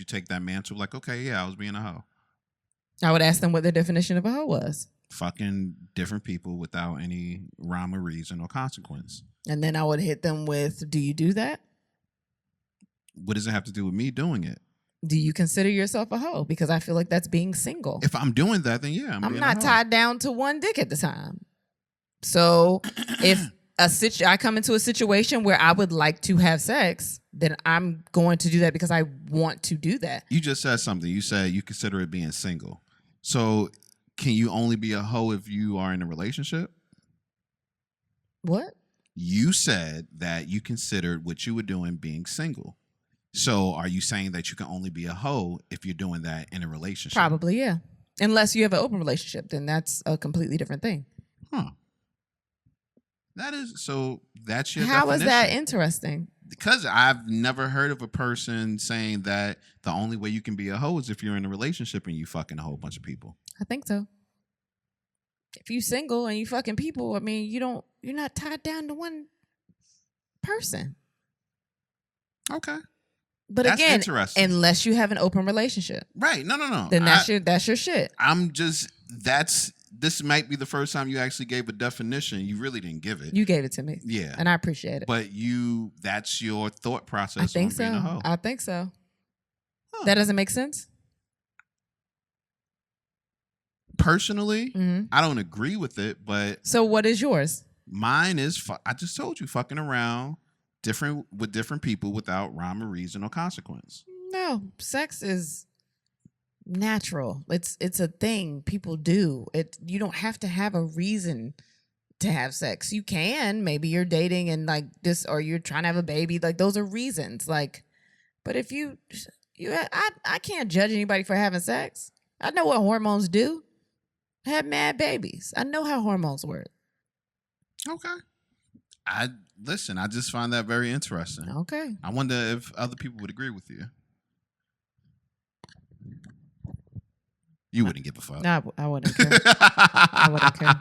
take that mantle like, okay, yeah, I was being a hoe? I would ask them what their definition of a hoe was. Fucking different people without any rhyme or reason or consequence. And then I would hit them with, do you do that? What does it have to do with me doing it? Do you consider yourself a hoe? Because I feel like that's being single. If I'm doing that, then yeah, I'm not tied down to one dick at the time. So if I come into a situation where I would like to have sex, then I'm going to do that because I want to do that. You just said something. You said you consider it being single. So can you only be a hoe if you are in a relationship? What? You said that you considered what you were doing being single. So are you saying that you can only be a hoe if you're doing that in a relationship? Probably, yeah. Unless you have an open relationship, then that's a completely different thing. Huh. That's your How definition. is that interesting? Because I've never heard of a person saying that the only way you can be a hoe is if you're in a relationship and you fucking a whole bunch of people. I think so. If you single and you fucking people, I mean, you're not tied down to one person. Okay. But that's again, interesting. Unless you have an open relationship. Right. No. Then that's your shit. This might be the first time you actually gave a definition. You really didn't give it. You gave it to me. Yeah. And I appreciate it. But that's your thought process. I think so. Being a hoe. I think so. Huh. That doesn't make sense? Personally, I don't agree with it, but... So what is yours? Mine is, I just told you, fucking around with different people without rhyme or reason or consequence. No, sex is natural. It's a thing people do. You don't have to have a reason to have sex. You can. Maybe you're dating and like this, or you're trying to have a baby. Like those are reasons. Like, but if I can't judge anybody for having sex. I know what hormones do. I have mad babies. I know how hormones work. Okay. I just find that very interesting. Okay. I wonder if other people would agree with you. You wouldn't give a fuck. No, I wouldn't care. I wouldn't care.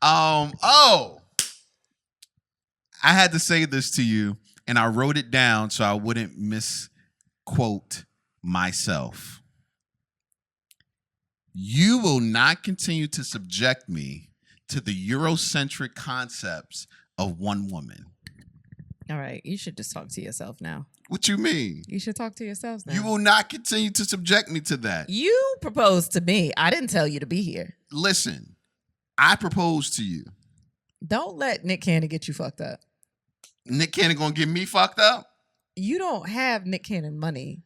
I had to say this to you, and I wrote it down so I wouldn't misquote myself. You will not continue to subject me to the Eurocentric concepts of one woman. All right. You should just talk to yourself now. What you mean? You should talk to yourselves now. You will not continue to subject me to that. You proposed to me. I didn't tell you to be here. Listen, I proposed to you. Don't let Nick Cannon get you fucked up. Nick Cannon gonna get me fucked up? You don't have Nick Cannon money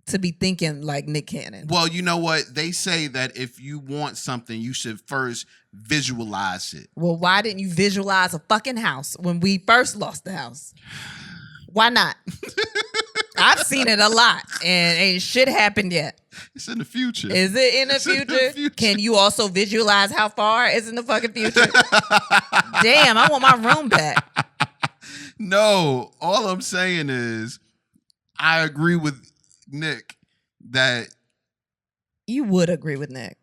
to be thinking like Nick Cannon. Well, you know what? They say that if you want something, you should first visualize it. Well, why didn't you visualize a fucking house when we first lost the house? Why not? I've seen it a lot, and ain't shit happened yet. It's in the future. Is it in the future? Can you also visualize how far it's in the fucking future? Damn, I want my room back. No, all I'm saying is I agree with Nick that you would agree with Nick.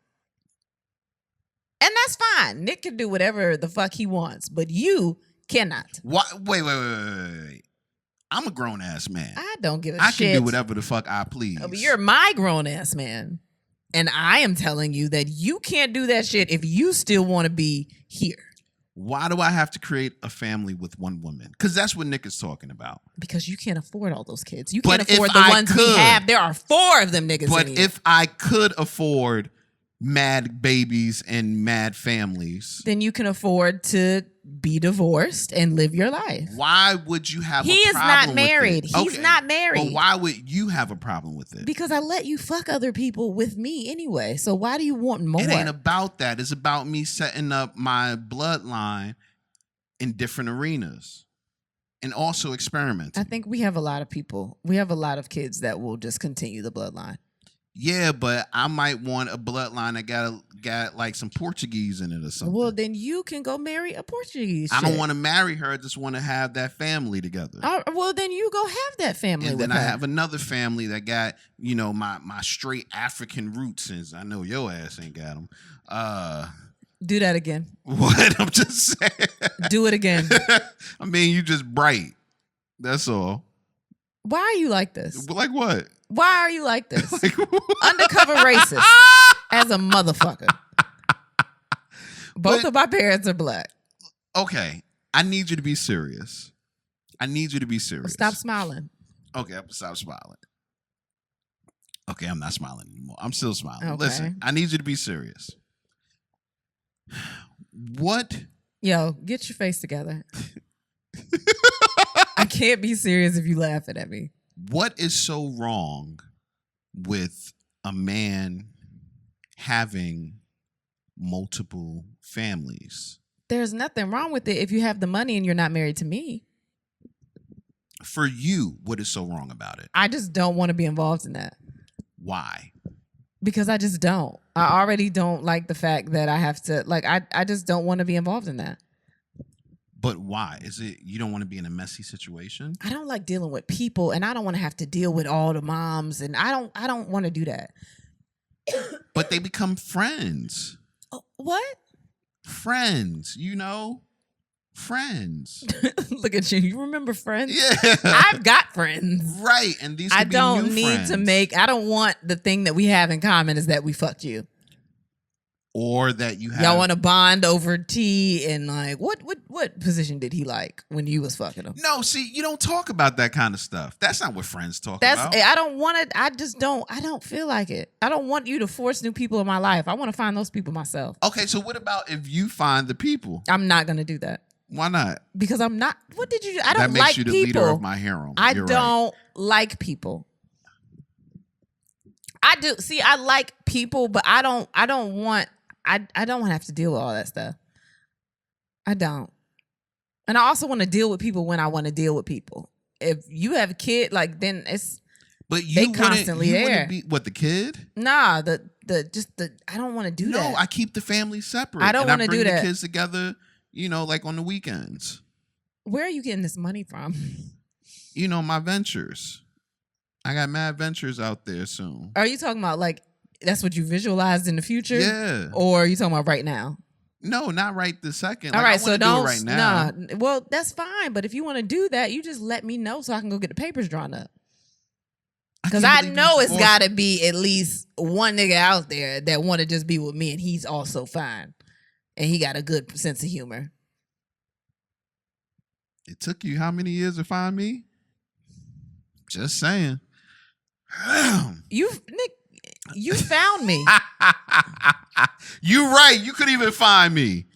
And that's fine. Nick can do whatever the fuck he wants, but you cannot. What? Wait. I'm a grown ass man. I don't give a shit. I can do whatever the fuck I please. But you're my grown ass man. And I am telling you that you can't do that shit if you still want to be here. Why do I have to create a family with one woman? Because that's what Nick is talking about. Because you can't afford all those kids. You can't afford the ones we have. There are 4 of them niggas. But if I could afford mad babies and mad families, then you can afford to be divorced and live your life. Why would you have he a problem with it? He is not married. He's not married. But why would you have a problem with it? Because I let you fuck other people with me anyway. So why do you want more? It ain't about that. It's about me setting up my bloodline in different arenas and also experimenting. I think we have a lot of people. We have a lot of kids that will just continue the bloodline. Yeah, but I might want a bloodline that got like some Portuguese in it or something. Well, then you can go marry a Portuguese. I don't want to marry her. I just want to have that family together. Well, then you go have that family. And with then her. I have another family that got, my straight African roots. Since I know your ass ain't got them. Do that again. What? I'm just saying. Do it again. I mean, you just bright. That's all. Why are you like this? Like what? Why are you like this? Undercover racist as a motherfucker. Both of my parents are black. Okay. I need you to be serious. Stop smiling. Okay, I'm stop smiling. Okay, I'm not smiling anymore. I'm still smiling. Okay. Listen, I need you to be serious. What? Yo, get your face together. I can't be serious if you laughing at me. What is so wrong with a man having multiple families? There's nothing wrong with it if you have the money and you're not married to me. For you, what is so wrong about it? I just don't want to be involved in that. Why? Because I just don't. I already don't like the fact that I have to, I just don't want to be involved in that. But why? Is it you don't want to be in a messy situation? I don't like dealing with people, and I don't want to have to deal with all the moms, and I don't want to do that. But they become friends. What? Friends, friends. Look at you. You remember Friends? Yeah. I've got friends. Right. And these I could don't be new need friends. to I don't want the thing that we have in common is that we fucked you. Or that you have. Y'all want to bond over tea and what position did he like when you was fucking him? No, see, you don't talk about that kind of stuff. That's not what friends talk about. I don't want it. I don't feel like it. I don't want you to force new people in my life. I want to find those people myself. Okay, so what about if you find the people? I'm not going to do that. Why not? Because I'm not. What did you do? I don't like people. That makes you the leader of my harem. I don't like people. I do. See, I like people, but I don't want to have to deal with all that stuff. I don't. And I also want to deal with people when I want to deal with people. If you have a kid, like then it's but you constantly there. Be what, the kid? Nah, I don't want to do that. No, I keep the family separate. I don't want to do that. Bring the kids together, like on the weekends. Where are you getting this money from? My ventures. I got mad ventures out there soon. Are you talking about like that's what you visualized in the future? Yeah. Or are you talking about right now? No, not right this second. All right, so don't. Do it right now. Nah, well, that's fine. But if you want to do that, you just let me know so I can go get the papers drawn up. Because I know it's got to be at least one nigga out there that want to just be with me, and he's also fine, and he got a good sense of humor. It took you how many years to find me? Just saying. You found me. You right. You couldn't even find me.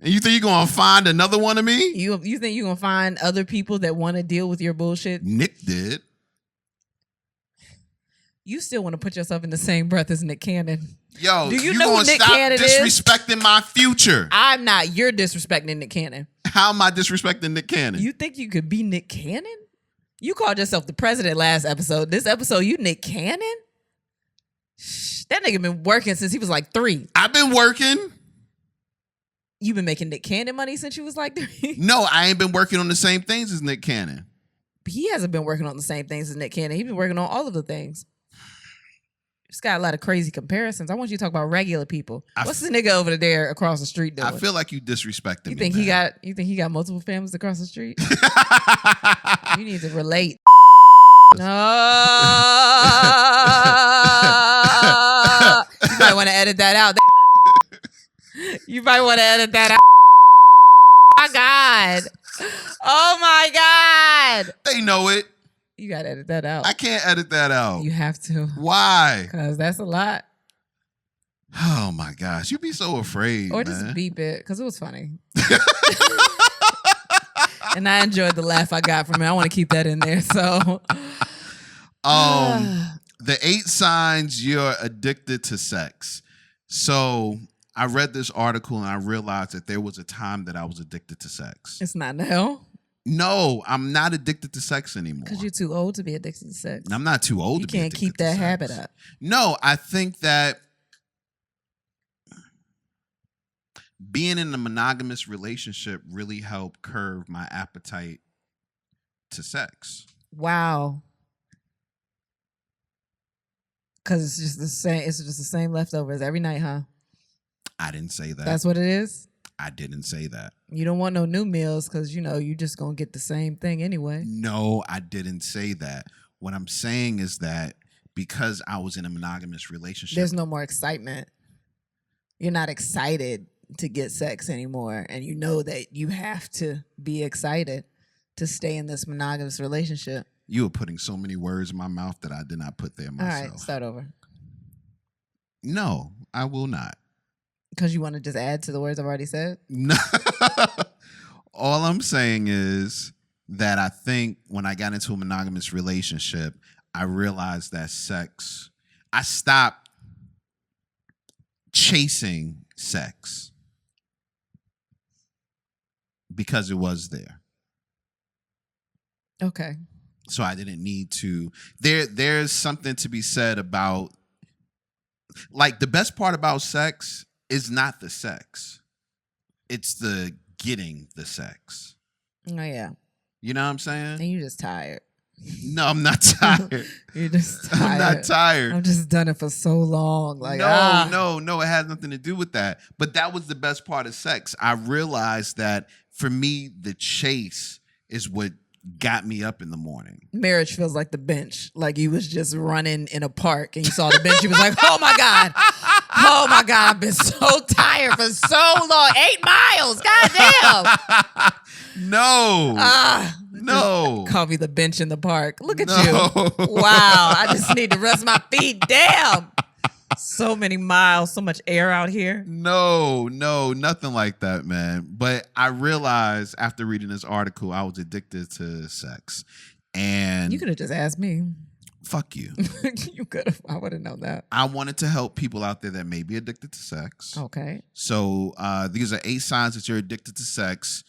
And you think you're going to find another one of me? You think you're going to find other people that want to deal with your bullshit? Nick did. You still want to put yourself in the same breath as Nick Cannon. Yo, do you know who Nick Cannon is? Disrespecting my future. I'm not. You're disrespecting Nick Cannon. How am I disrespecting Nick Cannon? You think you could be Nick Cannon? You called yourself the president last episode. This episode, you Nick Cannon? That nigga been working since he was like 3. I've been working. You been making Nick Cannon money since you was like 3? No, I ain't been working on the same things as Nick Cannon. He hasn't been working on the same things as Nick Cannon. He's been working on all of the things. Just got a lot of crazy comparisons. I want you to talk about regular people. What's the nigga over there across the street doing? I feel like you disrespecting me. You think he got multiple families across the street? You need to relate. No. You might want to edit that out. You might want to edit that out. Oh my God. Oh my God. They know it. You got to edit that out. I can't edit that out. You have to. Why? Because that's a lot. Oh my gosh. You be so afraid, Or just beep it, because it was funny. And I enjoyed the laugh I got from it. I want to keep that in there. So, the 8 signs you're addicted to sex. So I read this article and I realized that there was a time that I was addicted to sex. It's not now. No, I'm not addicted to sex anymore. Because you're too old to be addicted to sex. I'm not too old to be addicted to sex. You can't keep that habit up. No, I think that being in a monogamous relationship really helped curb my appetite to sex. Wow. Because it's just the same. It's just the same leftovers every night, huh? I didn't say that. That's what it is? I didn't say that. You don't want no new meals because, you just going to get the same thing anyway. No, I didn't say that. What I'm saying is that because I was in a monogamous relationship. There's no more excitement. You're not excited to get sex anymore. And you know that you have to be excited to stay in this monogamous relationship. You were putting so many words in my mouth that I did not put there myself. All right, start over. No, I will not. Because you want to just add to the words I've already said? No. All I'm saying is that I think when I got into a monogamous relationship, I realized that I stopped chasing sex because it was there. Okay. So I didn't need to. There's something to be said about, like, the best part about sex is not the sex. It's the getting the sex. Oh, yeah. You know what I'm saying? And you're just tired. No, I'm not tired. You're just tired. I'm not tired. I've just done it for so long. Like, no, it has nothing to do with that. But that was the best part of sex. I realized that for me, the chase is what got me up in the morning. Marriage feels like the bench. Like you was just running in a park and you saw the bench. You was like, oh my God, I've been so tired for so long. 8 miles. God damn. No. Call me the bench in the park. Look at you. Wow. I just need to rest my feet. Damn. So many miles, so much air out here. No, nothing like that, man. But I realized after reading this article, I was addicted to sex. And you could have just asked me. Fuck you. You could have. I would have known that. I wanted to help people out there that may be addicted to sex. Okay. So these are 8 signs that you're addicted to sex.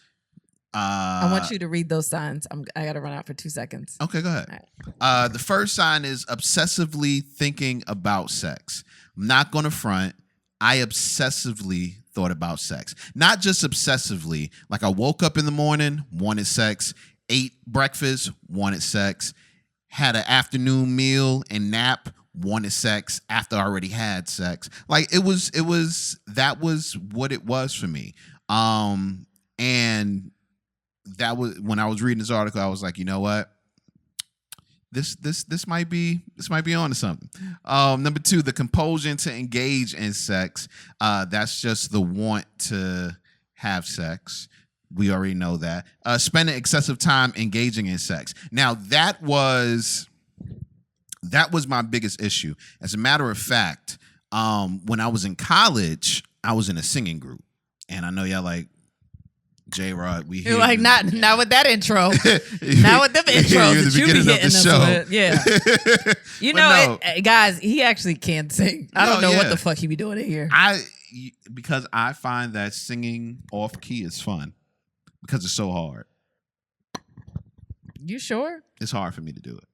I want you to read those signs. I got to run out for 2 seconds. Okay, go ahead. Right. The first sign is obsessively thinking about sex. I'm not going to front. I obsessively thought about sex. Not just obsessively. Like I woke up in the morning, wanted sex, ate breakfast, wanted sex, had an afternoon meal and nap, wanted sex after I already had sex. Like that was what it was for me. And that was when I was reading this article, I was like, you know what? This might be on to something. Number 2, the compulsion to engage in sex. That's just the want to have sex. We already know that. Spending excessive time engaging in sex. Now that was my biggest issue. As a matter of fact, when I was in college, I was in a singing group, and I know y'all like, J-Rod, we hear like you. not with that intro, not with them intros that you be hitting us with. Yeah, you know, guys, he actually can sing. I don't know what the fuck he be doing in here. Because I find that singing off key is fun because it's so hard. You sure? It's hard for me to do it.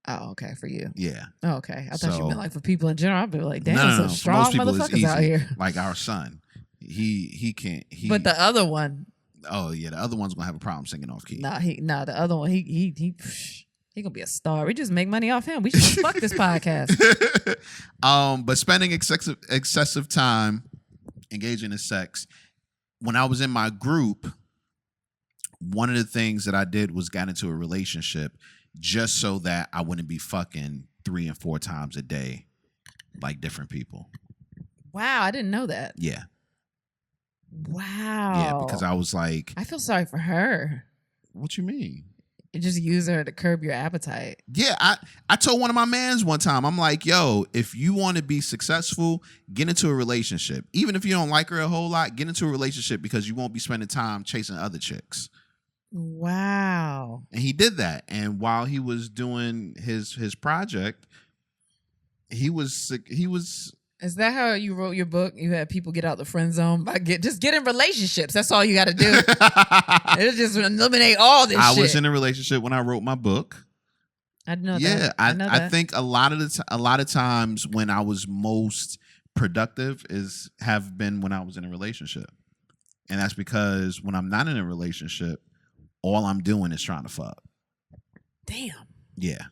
Oh, okay, for you. Yeah. Oh, okay. I thought you meant like for people in general. I'd be like, damn, no. some strong motherfuckers out here. Like our son. He can't. But the other one. Oh yeah, the other one's gonna have a problem singing off key. The other one, he gonna be a star. We just make money off him. We should fuck this podcast. But spending excessive time engaging in sex. When I was in my group, one of the things that I did was got into a relationship just so that I wouldn't be fucking 3 and 4 times a day, like different people. Wow, I didn't know that. Yeah. Wow. Yeah, because I was like, I feel sorry for her. What you mean? You just use her to curb your appetite. Yeah, I told one of my mans one time, I'm like, yo, if you want to be successful, get into a relationship. Even if you don't like her a whole lot, get into a relationship because you won't be spending time chasing other chicks. Wow. And he did that. And while he was doing his project, he was Is that how you wrote your book? You had people get out the friend zone by just get in relationships. That's all you got to do. It'll just eliminate all this shit. I was in a relationship when I wrote my book. I know that. Yeah, I think a lot of times when I was most productive have been when I was in a relationship. And that's because when I'm not in a relationship, all I'm doing is trying to fuck. Damn. Yeah.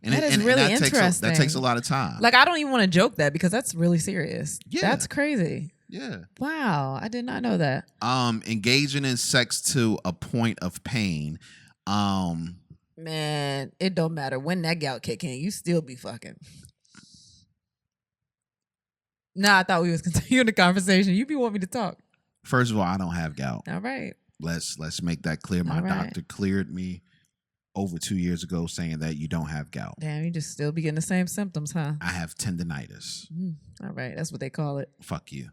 And that is really interesting. That takes a lot of time. Like, I don't even want to joke that because that's really serious. Yeah. That's crazy. Yeah. Wow. I did not know that. Engaging in sex to a point of pain. Man, it don't matter when that gout kick in, you still be fucking. Nah, I thought we was continuing the conversation. You be wanting me to talk. First of all, I don't have gout. All right. Let's make that clear. My doctor cleared me over 2 years ago saying that you don't have gout. Damn, you just still be getting the same symptoms, huh? I have tendinitis. All right, that's what they call it. Fuck you.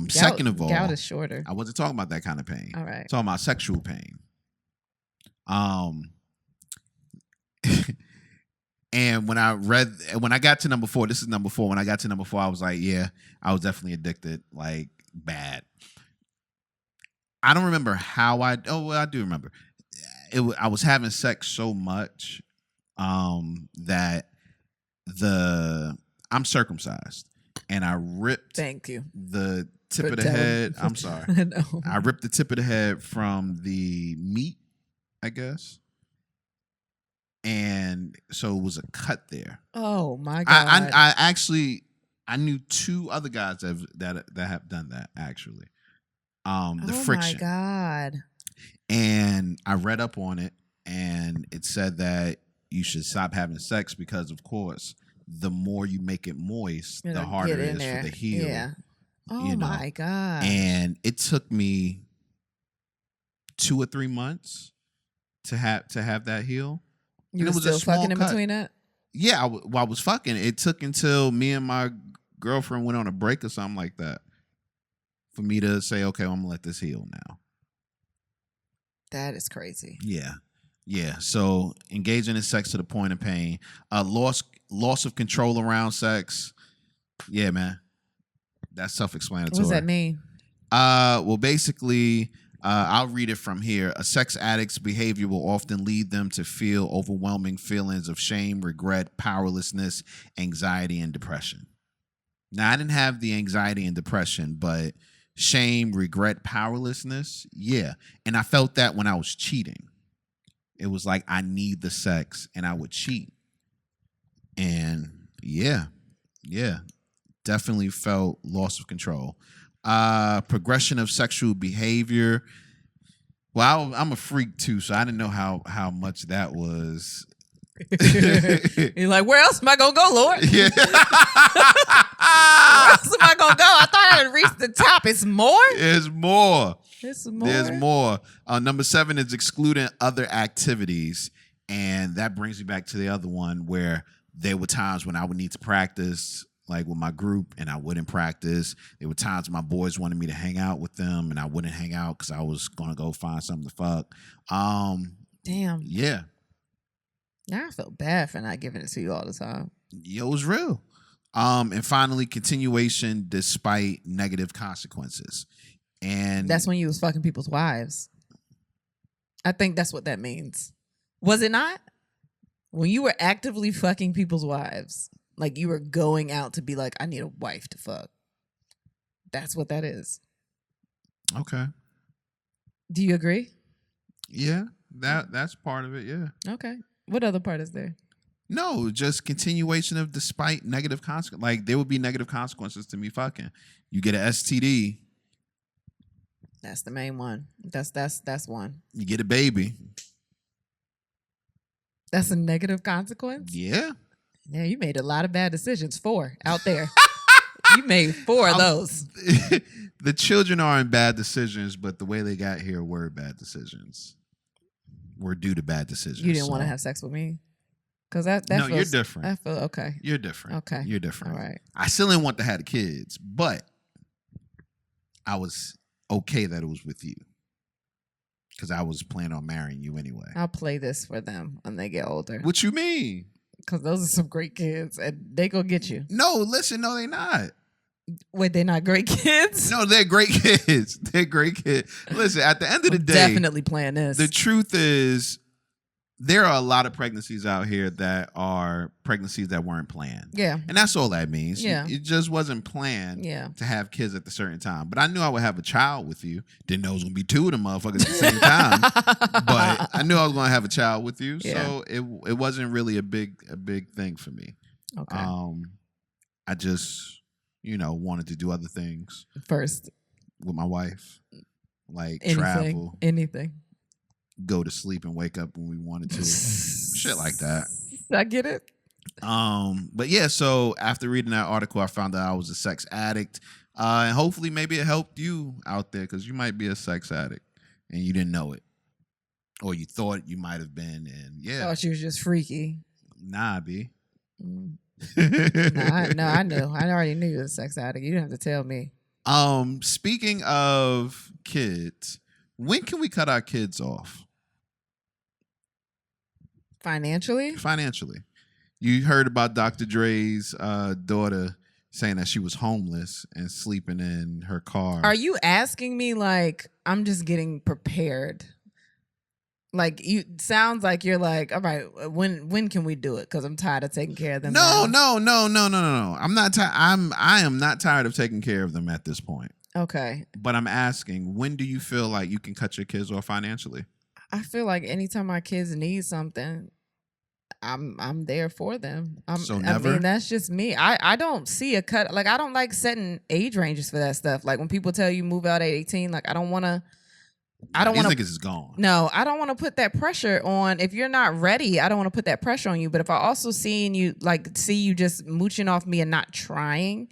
Second of all, gout is shorter. I wasn't talking about that kind of pain. All right. Talking about sexual pain. And when I got to number 4, this is number 4. When I got to number 4, I was like, yeah, I was definitely addicted, like bad. I don't remember how I do remember. I was having sex so much that I'm circumcised, and I ripped Thank you. the tip of the head. I'm sorry. No. I ripped the tip of the head from the meat, I guess. And so it was a cut there. Oh my God. I knew 2 other guys that have done that actually. The friction. Oh my God. And I read up on it, and it said that you should stop having sex because, of course, the more you make it moist, the harder it is for the heel. Yeah. Oh my God. And it took me 2 or 3 months to have that heal. You were still fucking in between that? Yeah, I was fucking. It took until me and my girlfriend went on a break or something like that for me to say, okay, I'm gonna let this heal now. That is crazy. Yeah. Yeah. So engaging in sex to the point of pain, loss of control around sex. Yeah, man. That's self-explanatory. What does that mean? Well, basically, I'll read it from here. A sex addict's behavior will often lead them to feel overwhelming feelings of shame, regret, powerlessness, anxiety, and depression. Now, I didn't have the anxiety and depression, but shame, regret, powerlessness, yeah. And I felt that when I was cheating. It was like, I need the sex, and I would cheat. And yeah, definitely felt loss of control. Progression of sexual behavior. Well, I'm a freak too, so I didn't know how much that was. You're like, where else am I gonna go, Lord? Yeah. Where else am I gonna go? I thought I had reached the top. It's more? There's more. There's more. Number 7 is excluding other activities. And that brings me back to the other one where there were times when I would need to practice like with my group and I wouldn't practice. There were times my boys wanted me to hang out with them and I wouldn't hang out because I was going to go find something to fuck. Damn. Yeah. Now I felt bad for not giving it to you all the time. It was real. And finally, continuation despite negative consequences. And that's when you was fucking people's wives. I think that's what that means. Was it not? When you were actively fucking people's wives, like you were going out to be like, I need a wife to fuck. That's what that is. Okay. Do you agree? Yeah, that's part of it, yeah. Okay. What other part is there? No, just continuation of despite negative consequences. Like there would be negative consequences to me fucking. You get an STD. That's the main one. That's one. You get a baby. That's a negative consequence? Yeah. Yeah, you made a lot of bad decisions. 4 out there. You made 4 of those. The children aren't bad decisions, but the way they got here were bad decisions. Were due to bad decisions. You didn't want to have sex with me? Because that no, feels, you're different. I feel okay. You're different. Okay. You're different. All right. I still didn't want to have the kids, but I was okay that it was with you. Because I was planning on marrying you anyway. I'll play this for them when they get older. What you mean? Because those are some great kids, and they go get you. No, listen, no, they not. Wait, they're not great kids? No, they're great kids. They're great kids. Listen, at the end of the day, definitely playing this. The truth is, there are a lot of pregnancies out here that are pregnancies that weren't planned. Yeah. And that's all that means. Yeah. It just wasn't planned to have kids at a certain time. But I knew I would have a child with you. Didn't know it was going to be 2 of them motherfuckers at the same time. But I knew I was going to have a child with you. Yeah. So it wasn't really a big thing for me. Okay. I just, wanted to do other things. First. With my wife. Like anything, travel. Anything. Go to sleep and wake up when we wanted to. Shit like that. I get it. But yeah, so after reading that article, I found out I was a sex addict. And hopefully maybe it helped you out there because you might be a sex addict and you didn't know it. Or you thought you might have been. And yeah. Thought you was just freaky. Nah, B. No, I knew. I already knew you was a sex addict. You didn't have to tell me. Speaking of kids, when can we cut our kids off? Financially? You heard about Dr. Dre's daughter saying that she was homeless and sleeping in her car. Are you asking me like I'm just getting prepared? Like you sounds like you're like, all right, when can we do it? Because I'm tired of taking care of them. No. I'm not. I am not tired of taking care of them at this point. Okay. But I'm asking, when do you feel like you can cut your kids off financially? I feel like anytime my kids need something, I'm there for them. So never? I mean, that's just me. I don't see a cut. Like, I don't like setting age ranges for that stuff. Like, when people tell you move out at 18, like, I don't want to. These niggas is gone. No, I don't want to put that pressure on. If you're not ready, I don't want to put that pressure on you. But if I also see you just mooching off me and not trying,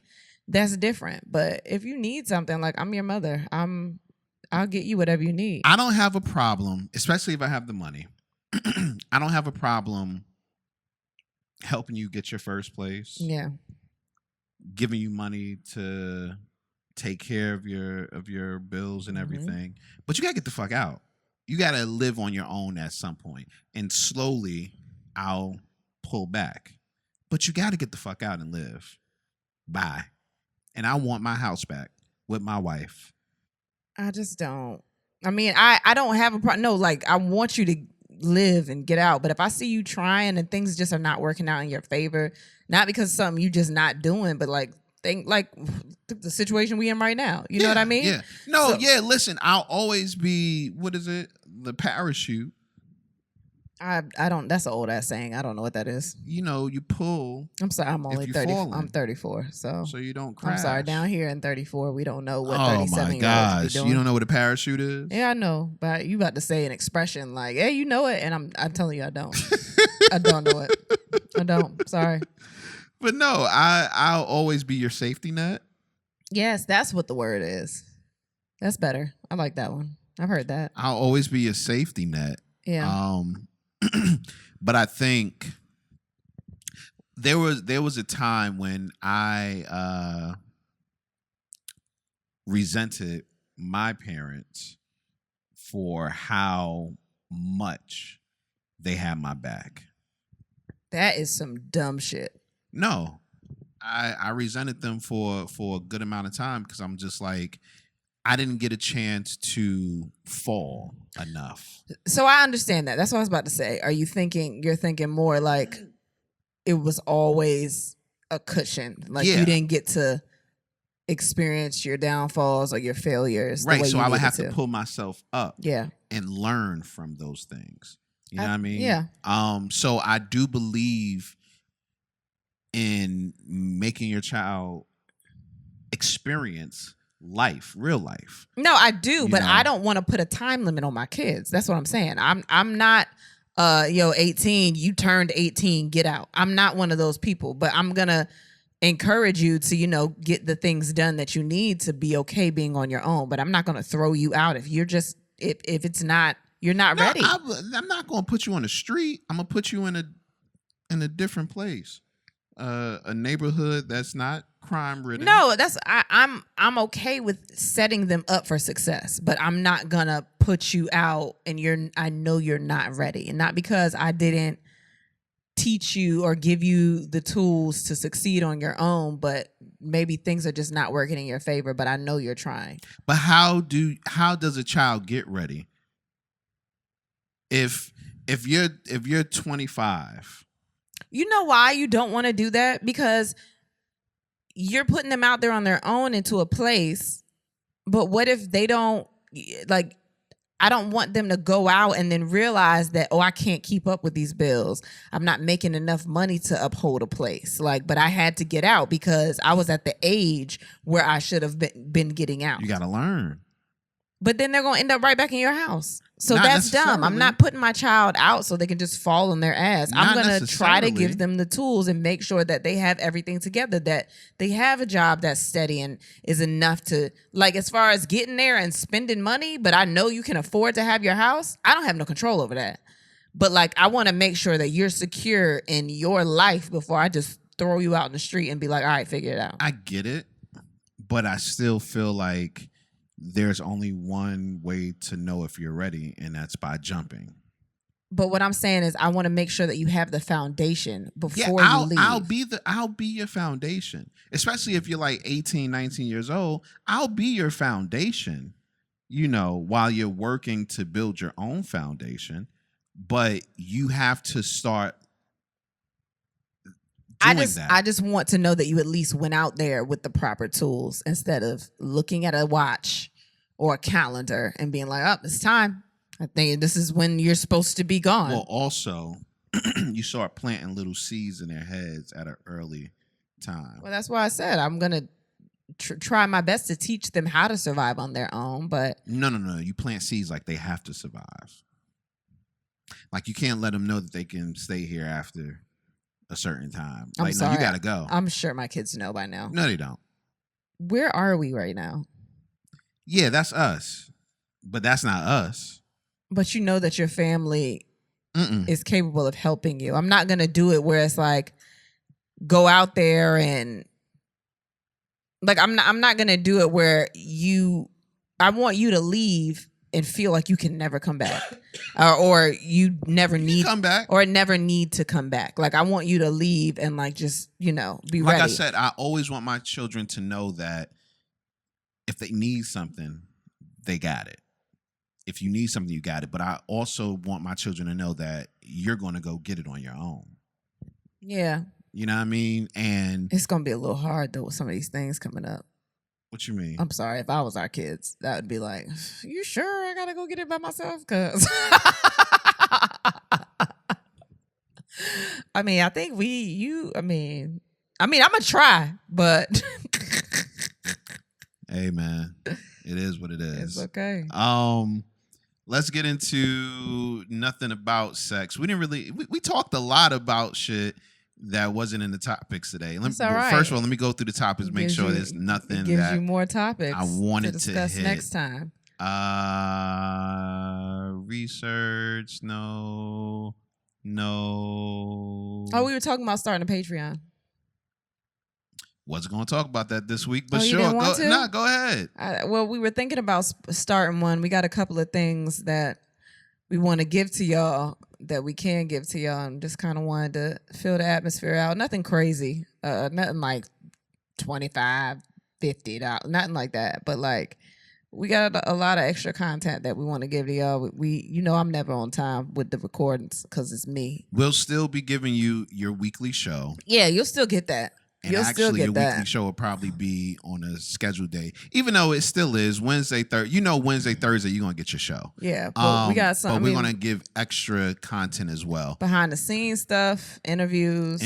that's different. But if you need something, like, I'm your mother. I'll get you whatever you need. I don't have a problem, especially if I have the money. I don't have a problem helping you get your first place. Yeah. Giving you money to take care of your bills and everything. But you gotta get the fuck out. You got to live on your own at some point, and slowly I'll pull back. But you got to get the fuck out and live. Bye. And I want my house back with my wife. I just don't. I mean, I don't have a problem. No, like, I want you to live and get out. But if I see you trying and things just are not working out in your favor, not because of something you just not doing, but like the situation we in right now. You know what I mean? Yeah. No, listen, I'll always be, what is it? The parachute. I don't, that's an old ass saying. I don't know what that is. You know, you pull. I'm sorry, I'm only 30. I'm 34. So you don't crash. I'm sorry, down here in 34, we don't know what 37 year olds be doing. You don't know what a parachute is? Yeah, I know. But you about to say an expression like, yeah, you know it. And I'm telling you, I don't. I don't know it. I don't. Sorry. But no, I'll always be your safety net. Yes, that's what the word is. That's better. I like that one. I've heard that. I'll always be your safety net. Yeah. But I think there was a time when I resented my parents for how much they had my back. That is some dumb shit. No, I resented them for a good amount of time because I'm just like, I didn't get a chance to fall enough. So I understand that. That's what I was about to say. You're thinking more like it was always a cushion. Like you didn't get to experience your downfalls or your failures. Right. So I would have to pull myself up. Yeah. And learn from those things. You know what I mean? Yeah. So I do believe in making your child experience life, real life. No, I do, but I don't want to put a time limit on my kids. That's what I'm saying. I'm not 18, you turned 18, get out. I'm not one of those people, but I'm going to encourage you to, get the things done that you need to be okay being on your own, but I'm not going to throw you out if you're just if it's not you're not ready. I'm not going to put you on the street. I'm going to put you in a different place. A neighborhood that's not crime ridden. No, I'm okay with setting them up for success, but I'm not gonna put you out and I know you're not ready, and not because I didn't teach you or give you the tools to succeed on your own, but maybe things are just not working in your favor, but I know you're trying. But how does a child get ready? If you're 25. You know why you don't want to do that? Because you're putting them out there on their own into a place. But what if they don't, like, I don't want them to go out and then realize that, I can't keep up with these bills. I'm not making enough money to uphold a place. Like, but I had to get out because I was at the age where I should have been getting out. You got to learn. But then they're going to end up right back in your house. So that's dumb. I'm not putting my child out so they can just fall on their ass. I'm going to try to give them the tools and make sure that they have everything together, that they have a job that's steady and is enough to, like, as far as getting there and spending money, but I know you can afford to have your house. I don't have no control over that. But, like, I want to make sure that you're secure in your life before I just throw you out in the street and be like, all right, figure it out. I get it, but I still feel like there's only one way to know if you're ready, and that's by jumping. But what I'm saying is I want to make sure that you have the foundation before you leave. I'll be your foundation. Especially if you're like 18, 19 years old. I'll be your foundation, while you're working to build your own foundation. But you have to start I just want to know that you at least went out there with the proper tools instead of looking at a watch or a calendar and being like, oh, it's time. I think this is when you're supposed to be gone. Well, also, you start planting little seeds in their heads at an early time. Well, that's why I said I'm going to try my best to teach them how to survive on their own. But No. You plant seeds like they have to survive. Like you can't let them know that they can stay here after a certain time. I'm sorry. No, you gotta go. I'm sure my kids know by now. No, they don't. Where are we right now? Yeah, that's us. But that's not us. But you know that your family is capable of helping you. I'm not gonna do it where it's like go out there and like I'm not gonna do it where I want you to leave and feel like you can never come back, or you never need come back, or never need to come back. Like I want you to leave and like just be ready. Like I said, I always want my children to know that if they need something, they got it. If you need something, you got it. But I also want my children to know that you're going to go get it on your own. Yeah. You know what I mean? And it's going to be a little hard though with some of these things coming up. What you mean? I'm sorry. If I was our kids, that would be like, you sure I got to go get it by myself? Cause I mean, I think I'm going to try, but hey man, it is what it is. It's okay. Let's get into nothing about sex. We talked a lot about shit that wasn't in the topics today. That's all right. First of all, let me go through the topics, make sure there's nothing gives that you more topics I wanted to discuss hit next time. Research, no. Oh, we were talking about starting a Patreon. Wasn't going to talk about that this week, but you sure. didn't want to? Go ahead. Well, we were thinking about starting one. We got a couple of things that we want to give to y'all that we can give to y'all, and just kind of wanted to fill the atmosphere out. Nothing crazy, nothing like $25, $50, nothing like that. But like, we got a lot of extra content that we want to give to y'all. I'm never on time with the recordings because it's me. We'll still be giving you your weekly show. Yeah, you'll still get that. And You'll actually, still get your that. weekly show will probably be on a scheduled day, even though it still is Wednesday, Thursday. Wednesday, Thursday, you're gonna get your show. Yeah, but we got something. But we're gonna give extra content as well, behind the scenes stuff, interviews,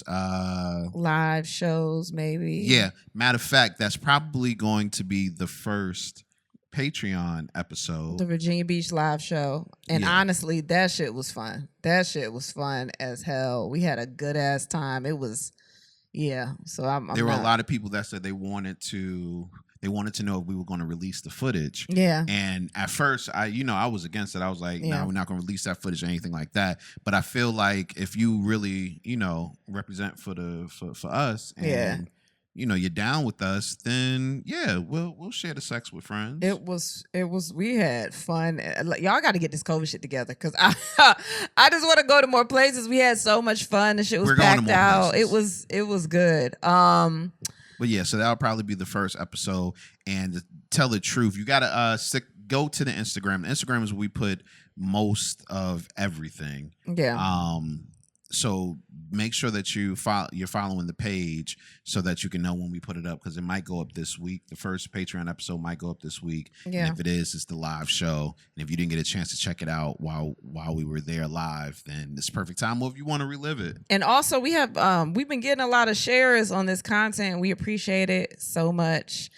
live shows, maybe. Yeah, matter of fact, that's probably going to be the first Patreon episode, the Virginia Beach live show. And honestly, that shit was fun. That shit was fun as hell. We had a good ass time. It was. Yeah, so there were a lot of people that said they wanted to know if we were going to release the footage. Yeah, and at first, I was against it. I was like, no, we're not going to release that footage or anything like that. But I feel like if you really, represent for us, and you're down with us, then we'll share the sex with friends. It was we had fun. Y'all got to get this COVID shit together because I just want to go to more places. We had so much fun. The shit was packed out. Places. It was good. But yeah, so that'll probably be the first episode. And to tell the truth, you gotta go to the Instagram. The Instagram is where we put most of everything. Yeah. So make sure that you're following the page so that you can know when we put it up, because it might go up this week. The first Patreon episode might go up this week. Yeah. And if it is, it's the live show. And if you didn't get a chance to check it out while we were there live, then it's perfect time. Or if you want to relive it. And also we have we've been getting a lot of shares on this content. We appreciate it so much.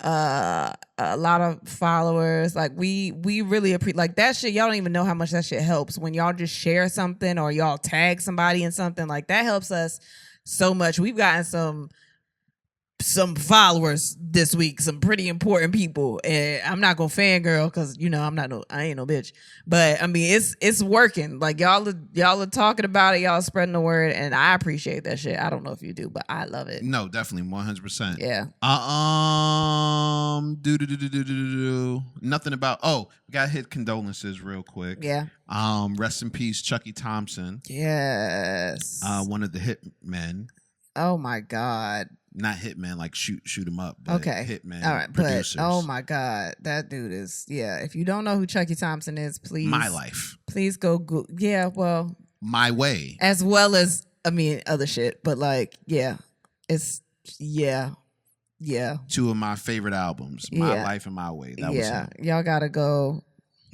A lot of followers, like we really appreciate like that shit. Y'all don't even know how much that shit helps when y'all just share something or y'all tag somebody in something. Like that helps us so much. We've gotten some followers this week, some pretty important people, and I'm not gonna fangirl because I ain't no bitch, but I mean it's working. Like y'all are talking about it, y'all spreading the word, and I appreciate that shit. I don't know if you do, but I love it. No, definitely 100%. Yeah. Nothing about. Oh, we gotta hit condolences real quick. Yeah. Rest in peace, Chucky Thompson. Yes. One of the hitmen. Oh my God. Not hitman, like shoot him up. But okay. Hitman. All right. Producers. But oh my God, that dude is. Yeah. If you don't know who Chucky Thompson is, please. My life. Please go. Yeah. Well. My way. As well as other shit, but like it's yeah. Two of my favorite albums, My Life and My Way. That was him. Y'all gotta go.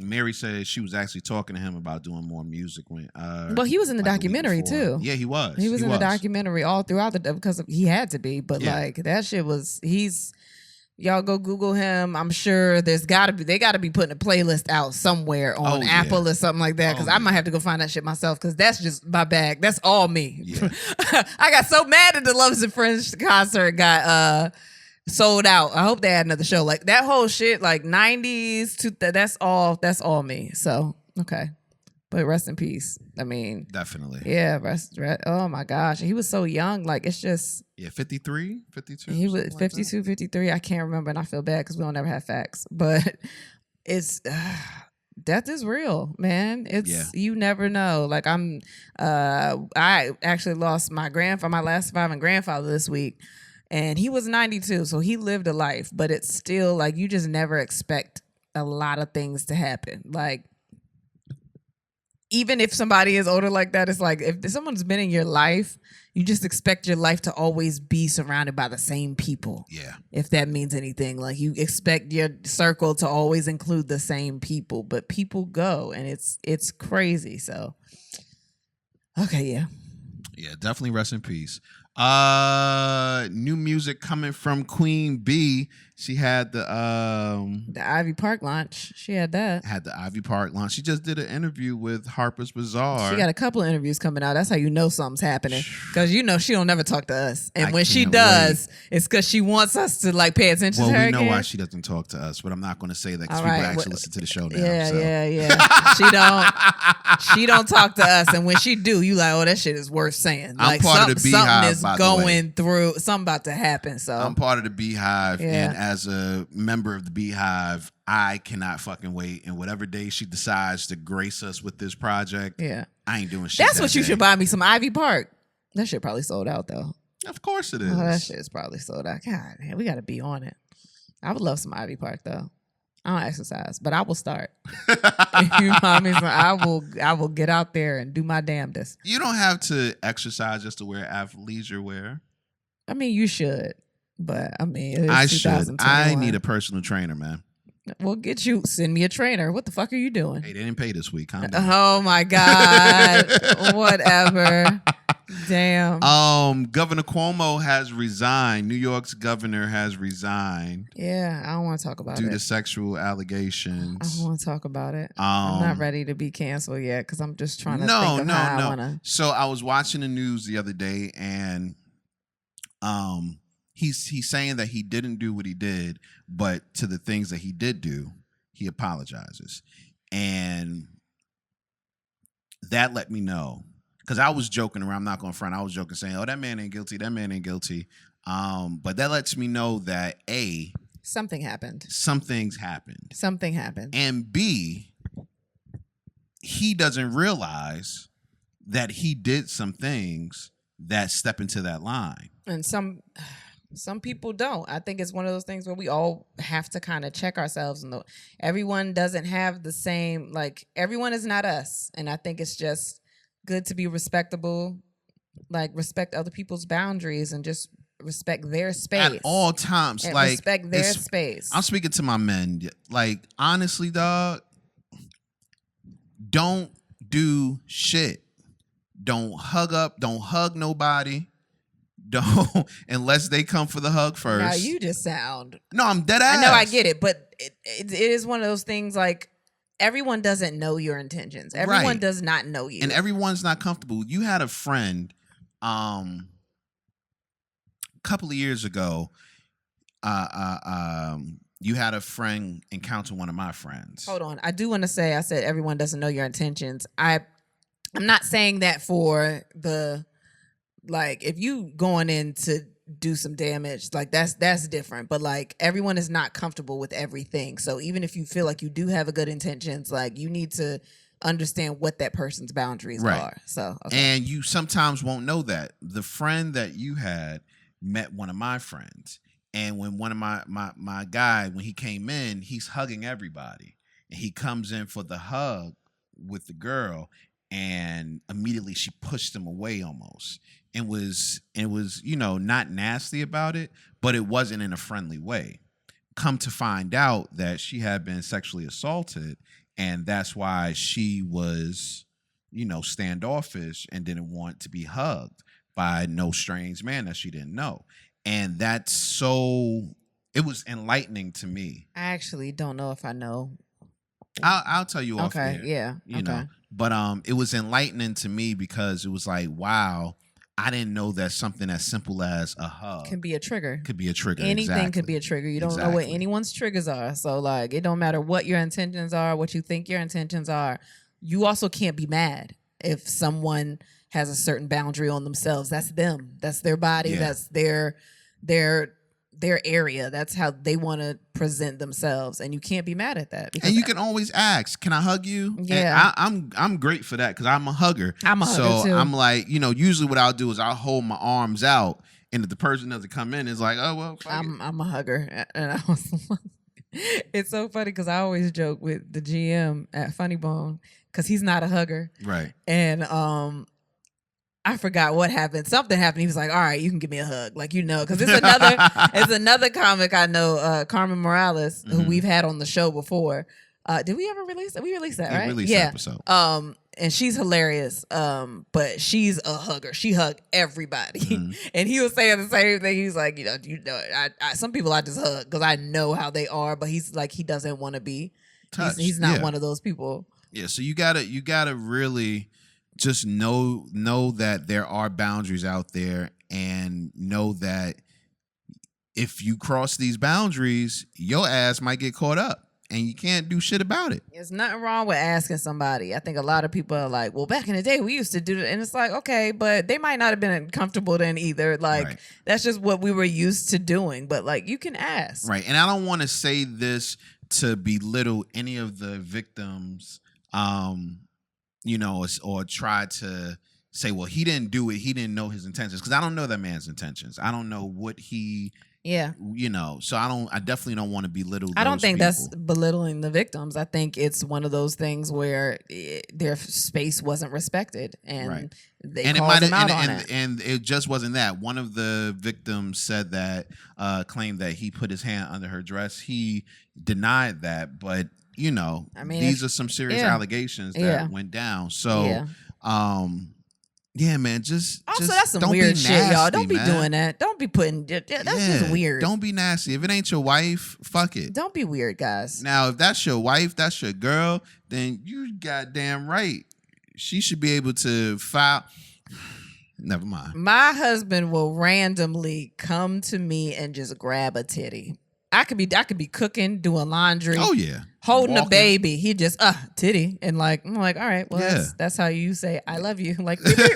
Mary said she was actually talking to him about doing more music when. Well, he was in the documentary too. Yeah, he was. He was in the documentary all throughout because he had to be. But like that shit was. Y'all go Google him. I'm sure they got to be putting a playlist out somewhere on Apple or something like that. Because I might have to go find that shit myself. Because that's just my bag. That's all me. Yeah. I got so mad at the Loves and Friends concert got sold out. I hope they had another show. Like that whole shit, like 90s to that's all me. So okay, but rest in peace. I mean, definitely. Yeah, rest. Oh my gosh, he was so young. Like it's just 53, 52. He was 52, 53. I can't remember, and I feel bad because we don't ever have facts. But it's death is real, man. It's you never know. Like I actually lost my last surviving grandfather this week, and he was 92, so he lived a life. But it's still like you just never expect a lot of things to happen. Like even if somebody is older like that, it's like if someone's been in your life, you just expect your life to always be surrounded by the same people. Yeah. If that means anything. Like you expect your circle to always include the same people, but people go and it's crazy. So okay, yeah. Yeah, definitely rest in peace. New music coming from Queen B. She had the Ivy Park launch. She had that. Had the Ivy Park launch. She just did an interview with Harper's Bazaar. She got a couple of interviews coming out. That's how you know something's happening. Because you know she don't never talk to us. And when she does, it's because she wants us to like pay attention to her. Well, we know again. why she doesn't talk to us, but I'm not going to say that because people actually listen to the show now. Yeah. She don't talk to us. And when she do, you like, oh, that shit is worth saying. I'm like part of the Beehive, something is going through, something about to happen. So I'm part of the Beehive, and as a member of the Beehive, I cannot fucking wait. And whatever day she decides to grace us with this project, I ain't doing shit. That's what you should buy me, some Ivy Park. That shit probably sold out though. Of course it is. Oh, that shit is probably sold out. God, man, we got to be on it. I would love some Ivy Park though. I don't exercise, but I will start. You know what I mean? So I will get out there and do my damnedest. You don't have to exercise just to wear athleisure wear. I mean, you should, but I mean, I should. I need a personal trainer, man. We'll send me a trainer. What the fuck are you doing? Hey, they didn't pay this week. Oh my God. Whatever. Damn. Governor Cuomo has resigned. New York's governor has resigned. Yeah, I don't want to talk about it. Due to sexual allegations. I don't want to talk about it. I'm not ready to be canceled yet because I'm just trying to think of how I want to. So I was watching the news the other day, and he's saying that he didn't do what he did, but to the things that he did do, he apologizes. And that let me know. Because I was joking around, I'm not going to front. I was joking saying, oh, that man ain't guilty. That man ain't guilty. But that lets me know that A, something happened. Something's happened. Something happened. And B, he doesn't realize that he did some things that step into that line. And some people don't. I think it's one of those things where we all have to kind of check ourselves. And everyone doesn't have the same, like, everyone is not us. And I think it's just good to be respectable, like respect other people's boundaries and just respect their space at all times. And like respect their space. I'm speaking to my men. Like, honestly, dog, don't do shit. Don't hug nobody. Don't unless they come for the hug first. Now you just sound. No, I'm dead ass. I know, I get it, but it is one of those things like. Everyone doesn't know your intentions. Everyone does not know you. And everyone's not comfortable. You had a friend a couple of years ago. You had a friend encounter one of my friends. Hold on. I do want to say, I said everyone doesn't know your intentions. I'm not saying that for the, like, if you going in to do some damage, like that's different, but like everyone is not comfortable with everything. So even if you feel like you do have a good intentions, like you need to understand what that person's boundaries are. So and you sometimes won't know that. The friend that you had met one of my friends, and when one of my guy, when he came in, he's hugging everybody, and he comes in for the hug with the girl, and immediately she pushed him away almost. It was, you know, not nasty about it, but it wasn't in a friendly way. Come to find out that she had been sexually assaulted, and that's why she was, you know, standoffish and didn't want to be hugged by no strange man that she didn't know. And that's so, it was enlightening to me. I actually don't know if I know. I'll tell you off there. Okay, yeah. You know, but it was enlightening to me because it was like, wow, I didn't know that something as simple as a hug can be a trigger. Could be a trigger. Anything could be a trigger. You don't know what anyone's triggers are. So like, it don't matter what your intentions are, what you think your intentions are. You also can't be mad if someone has a certain boundary on themselves. That's them. That's their body. Yeah. That's their their area. That's how they want to present themselves, and you can't be mad at that. And you can always ask, "Can I hug you?" Yeah, and I'm great for that because I'm a hugger. I'm a hugger too. I'm like, usually what I'll do is I'll hold my arms out, and if the person doesn't come in, it's like, oh well, I'm a hugger, and I was. It's so funny because I always joke with the GM at Funny Bone because he's not a hugger, right? And I forgot what happened. Something happened. He was like, "All right, you can give me a hug," like because it's another comic I know, Carmen Morales, who we've had on the show before. Did we ever release that? We released that, right? Released that episode. And she's hilarious. But she's a hugger. She hugged everybody. And he was saying the same thing. He's like, I some people I just hug because I know how they are. But he's like, he doesn't want to be touched. He's not one of those people. Yeah. So you gotta really just know that there are boundaries out there, and know that if you cross these boundaries, your ass might get caught up. And you can't do shit about it. There's nothing wrong with asking somebody. I think a lot of people are like, well, back in the day, we used to do that. And it's like, okay, but they might not have been comfortable then either. Like, right. That's just what we were used to doing. But, like, you can ask. Right. And I don't want to say this to belittle any of the victims, or try to say, well, he didn't do it. He didn't know his intentions. Because I don't know that man's intentions. I don't know what he... Yeah. So I definitely don't want to belittle I don't think people. That's belittling the victims. I think it's one of those things where their space wasn't respected, and right. They called them out on it. And it just wasn't that. One of the victims said that, claimed that he put his hand under her dress. He denied that, but these are some serious allegations that went down. So, yeah, man. Just that's some weird shit, nasty, y'all. Don't be doing that. Don't be putting. That's just weird. Don't be nasty. If it ain't your wife, fuck it. Don't be weird, guys. Now, if that's your wife, that's your girl, then you goddamn right. She should be able to file. Never mind. My husband will randomly come to me and just grab a titty. I could be cooking, doing laundry. Oh yeah. Holding a baby. He just titty. And I'm like, all right, well that's how you say I love you. Like beep, beep.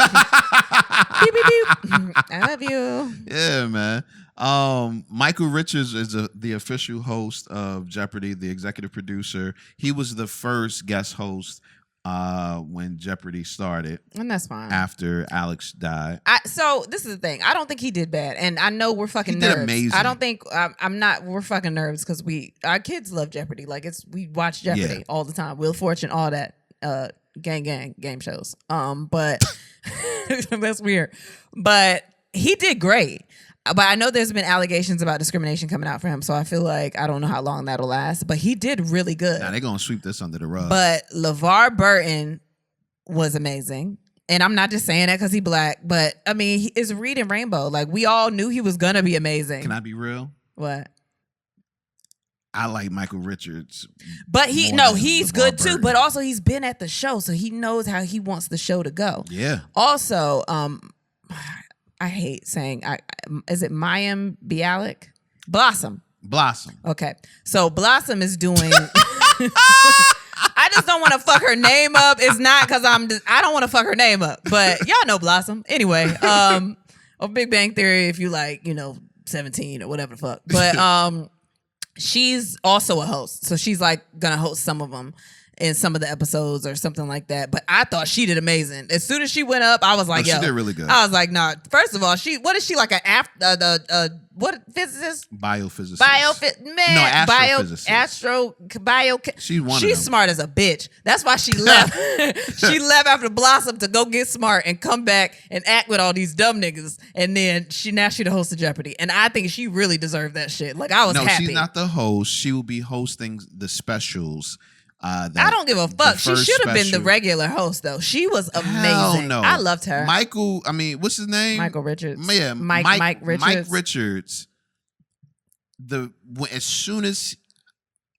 Beep, beep, beep. I love you. Yeah, man. Michael Richards is the official host of Jeopardy, the executive producer. He was the first guest host when Jeopardy started. And that's fine. After Alex died. So this is the thing. I don't think he did bad. And I know we're fucking nerds. Amazing. I don't think we're fucking nerds because our kids love Jeopardy. Like we watch Jeopardy all the time. Wheel of Fortune, all that gang game shows. But that's weird. But he did great. But I know there's been allegations about discrimination coming out for him, so I feel like I don't know how long that'll last. But he did really good. Now they're gonna sweep this under the rug. But LeVar Burton was amazing, and I'm not just saying that because he's black. But I mean, he is reading Rainbow. Like we all knew he was gonna be amazing. Can I be real? What? I like Michael Richards, but he's good too. But also, he's been at the show, so he knows how he wants the show to go. Yeah. Also, I hate saying, is it Mayim Bialik? Blossom. Okay. So Blossom is doing, I just don't want to fuck her name up. It's not because I don't want to fuck her name up, but y'all know Blossom. Anyway, of Big Bang Theory, if you like, 17 or whatever the fuck. But she's also a host. So she's like going to host some of them in some of the episodes or something like that. But I thought she did amazing. As soon as she went up, I was like, she did really good. I was like, nah. First of all, what is she like what physicist? Biophysicist. Astrophysicist. She's one of them. She's smart as a bitch. That's why she left. She left after Blossom to go get smart and come back and act with all these dumb niggas. And then she the host of Jeopardy. And I think she really deserved that shit. Like I was happy. No, she's not the host. She will be hosting the specials. I don't give a fuck. She should have been the regular host, though. She was amazing. Hell no. I loved her. What's his name? Michael Richards. Yeah, Mike Richards. Mike Richards. As soon as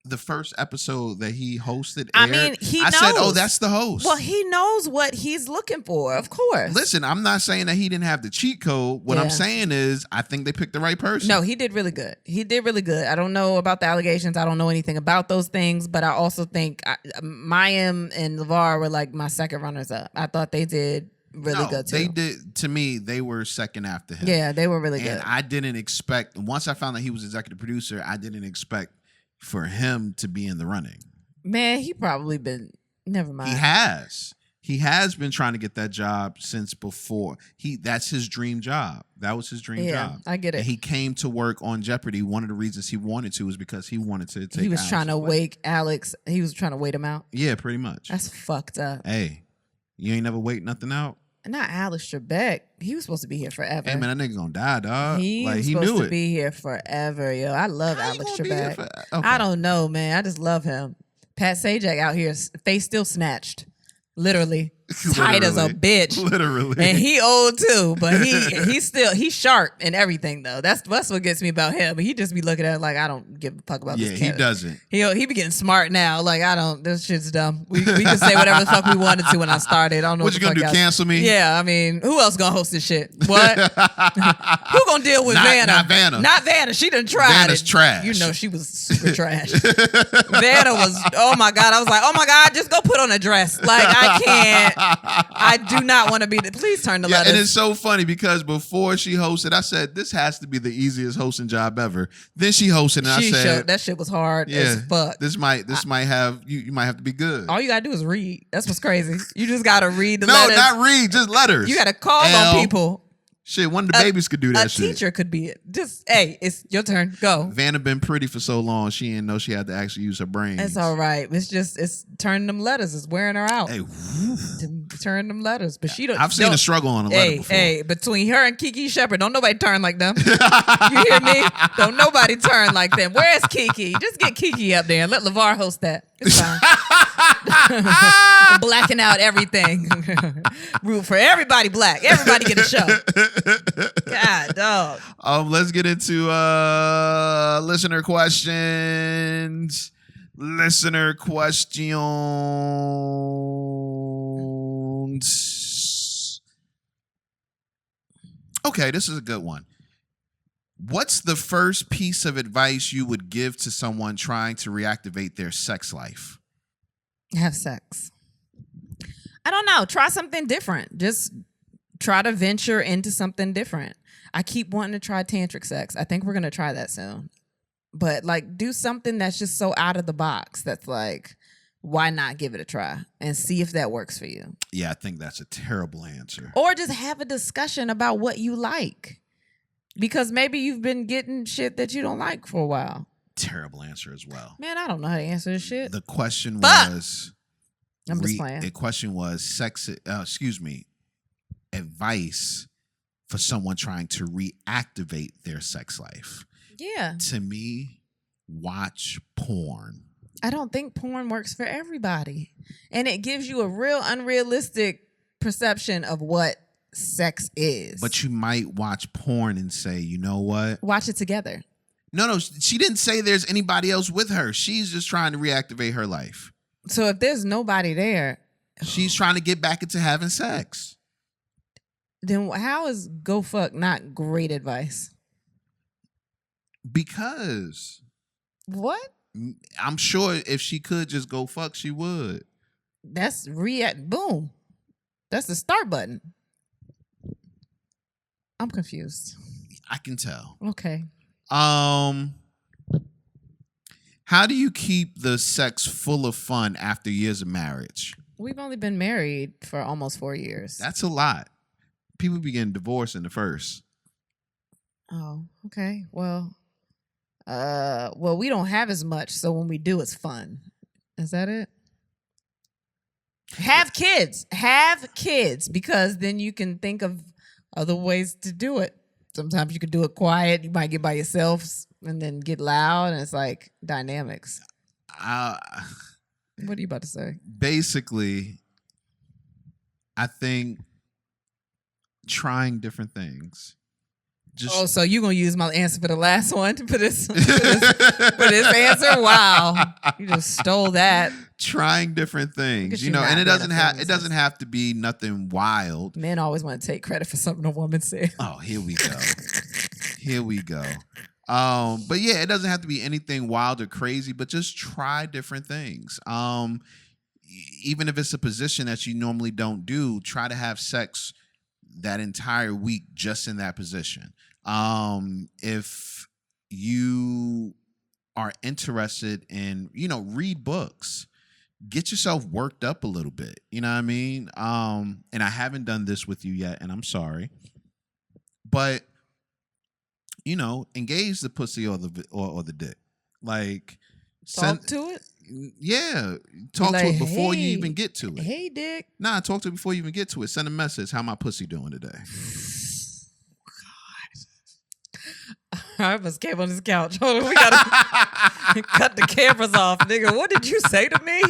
the first episode that he hosted aired, I said, oh, that's the host. Well, he knows what he's looking for, of course. Listen, I'm not saying that he didn't have the cheat code. What I'm saying is I think they picked the right person. No, he did really good. I don't know about the allegations. I don't know anything about those things, but I also think Mayim and LeVar were like my second runners up. I thought they did really good too. They did. To me, they were second after him. Yeah, they were really good. And I didn't expect. Once I found that he was executive producer, I didn't expect for him to be in the running. Man, he probably been. Never mind. He has. He has been trying to get that job since before. That's his dream job. That was his dream job. I get it. And he came to work on Jeopardy. One of the reasons he wanted to was because he wanted to take. He was trying to wake Alex. He was trying to wait him out. Yeah, pretty much. That's fucked up. Hey, you ain't never wait nothing out. Not Alex Trebek. He was supposed to be here forever. Hey man, that nigga gonna die, dog. He was supposed to be here forever, yo. I love Alex Trebek. Okay. I don't know, man. I just love him. Pat Sajak out here, face still snatched. Literally. Tight as a bitch. Literally. And he old too, but he's sharp and everything though. That's what gets me about him. He just be looking at it like I don't give a fuck about this kid. Yeah, he doesn't. He be getting smart now. Like this shit's dumb. We can say whatever the fuck we wanted to when I started. I don't know what you gonna do, cancel me? Yeah, I mean, who else gonna host this shit? What? Who gonna deal with Vanna? Not Vanna. Not Vanna. She done tried Vanna's trash. You know she was super trash. Vanna was, oh my God. I was like, oh my God, just go put on a dress. Like I can't. I do not want to be. Please turn the letters. And it's so funny because before she hosted, I said this has to be the easiest hosting job ever. Then she hosted, and I said that shit was hard as fuck. This might have you might have to be good. All you gotta do is read. That's what's crazy. You just gotta read the letters. No, not read, just letters. You gotta call on people. Shit, one of the babies could do that shit. A teacher could be it. Just, hey, it's your turn. Go. Vanna been pretty for so long, she didn't know she had to actually use her brain. It's all right. It's turning them letters. It's wearing her out. Hey, turn them letters. But she don't. I've seen a struggle on a letter before. Hey, between her and Kiki Shepard, don't nobody turn like them. You hear me? Don't nobody turn like them. Where's Kiki? Just get Kiki up there and let LeVar host that. It's fine. Blacking out everything. Root for everybody black. Everybody get a show. God, dog. Let's get into listener questions. Listener questions. Okay, this is a good one. What's the first piece of advice you would give to someone trying to reactivate their sex life? Have sex. I don't know. Try something different. Just try to venture into something different. I keep wanting to try tantric sex. I think we're going to try that soon. But like do something that's just so out of the box that's like, why not give it a try and see if that works for you? Yeah, I think that's a terrible answer. Or just have a discussion about what you like. Because maybe you've been getting shit that you don't like for a while. Terrible answer as well. Man, I don't know how to answer this shit. The question was... I'm just playing. The question was advice for someone trying to reactivate their sex life. Yeah. To me, watch porn. I don't think porn works for everybody. And it gives you a real unrealistic perception of what sex is. But you might watch porn and say, you know what? Watch it together. No, she didn't say there's anybody else with her. She's just trying to reactivate her life. So if there's nobody there, she's trying to get back into having sex. Then how is go fuck not great advice? Because what? I'm sure if she could just go fuck, she would. That's boom. That's the start button. I'm confused. I can tell. Okay. How do you keep the sex full of fun after years of marriage? We've only been married for almost 4 years. That's a lot. People be getting divorced in the first. Oh, okay. Well, we don't have as much, so when we do, it's fun. Is that it? Have kids, because then you can think of other ways to do it. Sometimes you can do it quiet. You might get by yourself and then get loud, and it's like dynamics. What are you about to say? Basically, I think trying different things. So you're going to use my answer for the last one for this answer? Wow. You just stole that. Trying different things, and it doesn't have to be nothing wild. Men always want to take credit for something a woman said. Oh, here we go. But yeah, it doesn't have to be anything wild or crazy, but just try different things. even if it's a position that you normally don't do, try to have sex that entire week just in that position. If you are interested in, read books, get yourself worked up a little bit. You know what I mean? And I haven't done this with you yet, and I'm sorry. But, engage the pussy or the dick. Like, talk to it? Yeah. Talk to it before you even get to it. Hey, dick. Nah, talk to it before you even get to it. Send a message. How my pussy doing today? God. I almost came on this couch. Hold on, we gotta cut the cameras off, nigga. What did you say to me?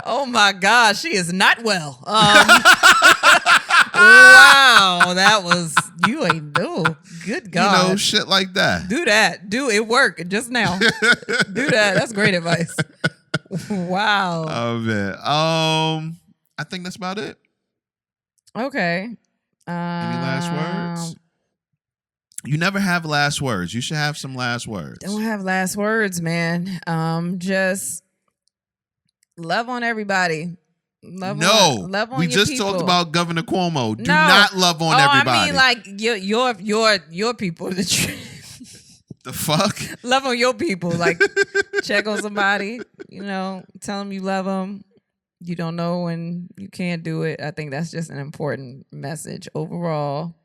Oh my God, she is not well. Wow, that was, you ain't no. Good God. Shit like that. Do that. It worked just now. Do that. That's great advice. Wow. Oh man. I think that's about it. Okay. Any last words? You never have last words. You should have some last words. Don't have last words, man. Just love on everybody. Love on we just people. talked about Governor Cuomo. Do not love on everybody. I mean, like your people. The fuck? Love on your people. Like, check on somebody. Tell them you love them. You don't know when you can't do it. I think that's just an important message overall.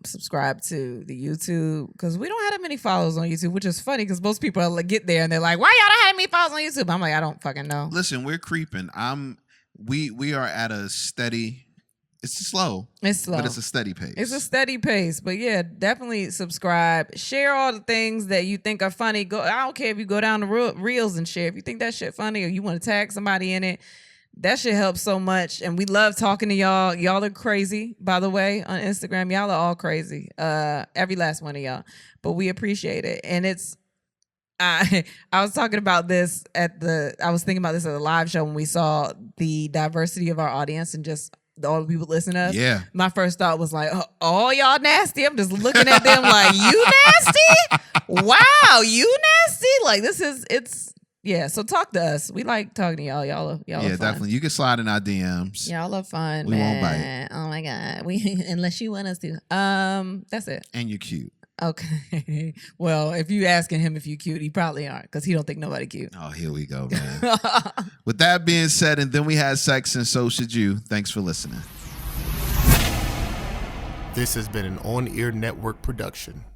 Subscribe to the YouTube, because we don't have that many followers on YouTube, which is funny because most people get there and they're like, why y'all don't have any followers on YouTube? I'm like, I don't fucking know. Listen, we're creeping. We are at a steady. It's slow, but it's a steady pace. It's a steady pace, but yeah, definitely subscribe. Share all the things that you think are funny. I don't care if you go down the reels and share. If you think that shit funny or you want to tag somebody in it, that shit helps so much. And we love talking to y'all. Y'all are crazy, by the way, on Instagram. Y'all are all crazy. Every last one of y'all. But we appreciate it. And it's I was talking about this I was thinking about this at the live show when we saw the diversity of our audience and just all the people listening to us. Yeah. My first thought was like, oh, y'all nasty. I'm just looking at them like, you nasty? Wow, you nasty? Like, yeah, so talk to us. We like talking to y'all. Y'all are fun. Definitely. You can slide in our DMs. Y'all are fun, we man. won't bite. Oh my God. Unless you want us to. That's it. And you're cute. Okay. Well, if you asking him if you cute, he probably aren't, because he don't think nobody cute. Oh, here we go, man. With that being said, and then we had sex and so should you. Thanks for listening. This has been an On Ear Network production.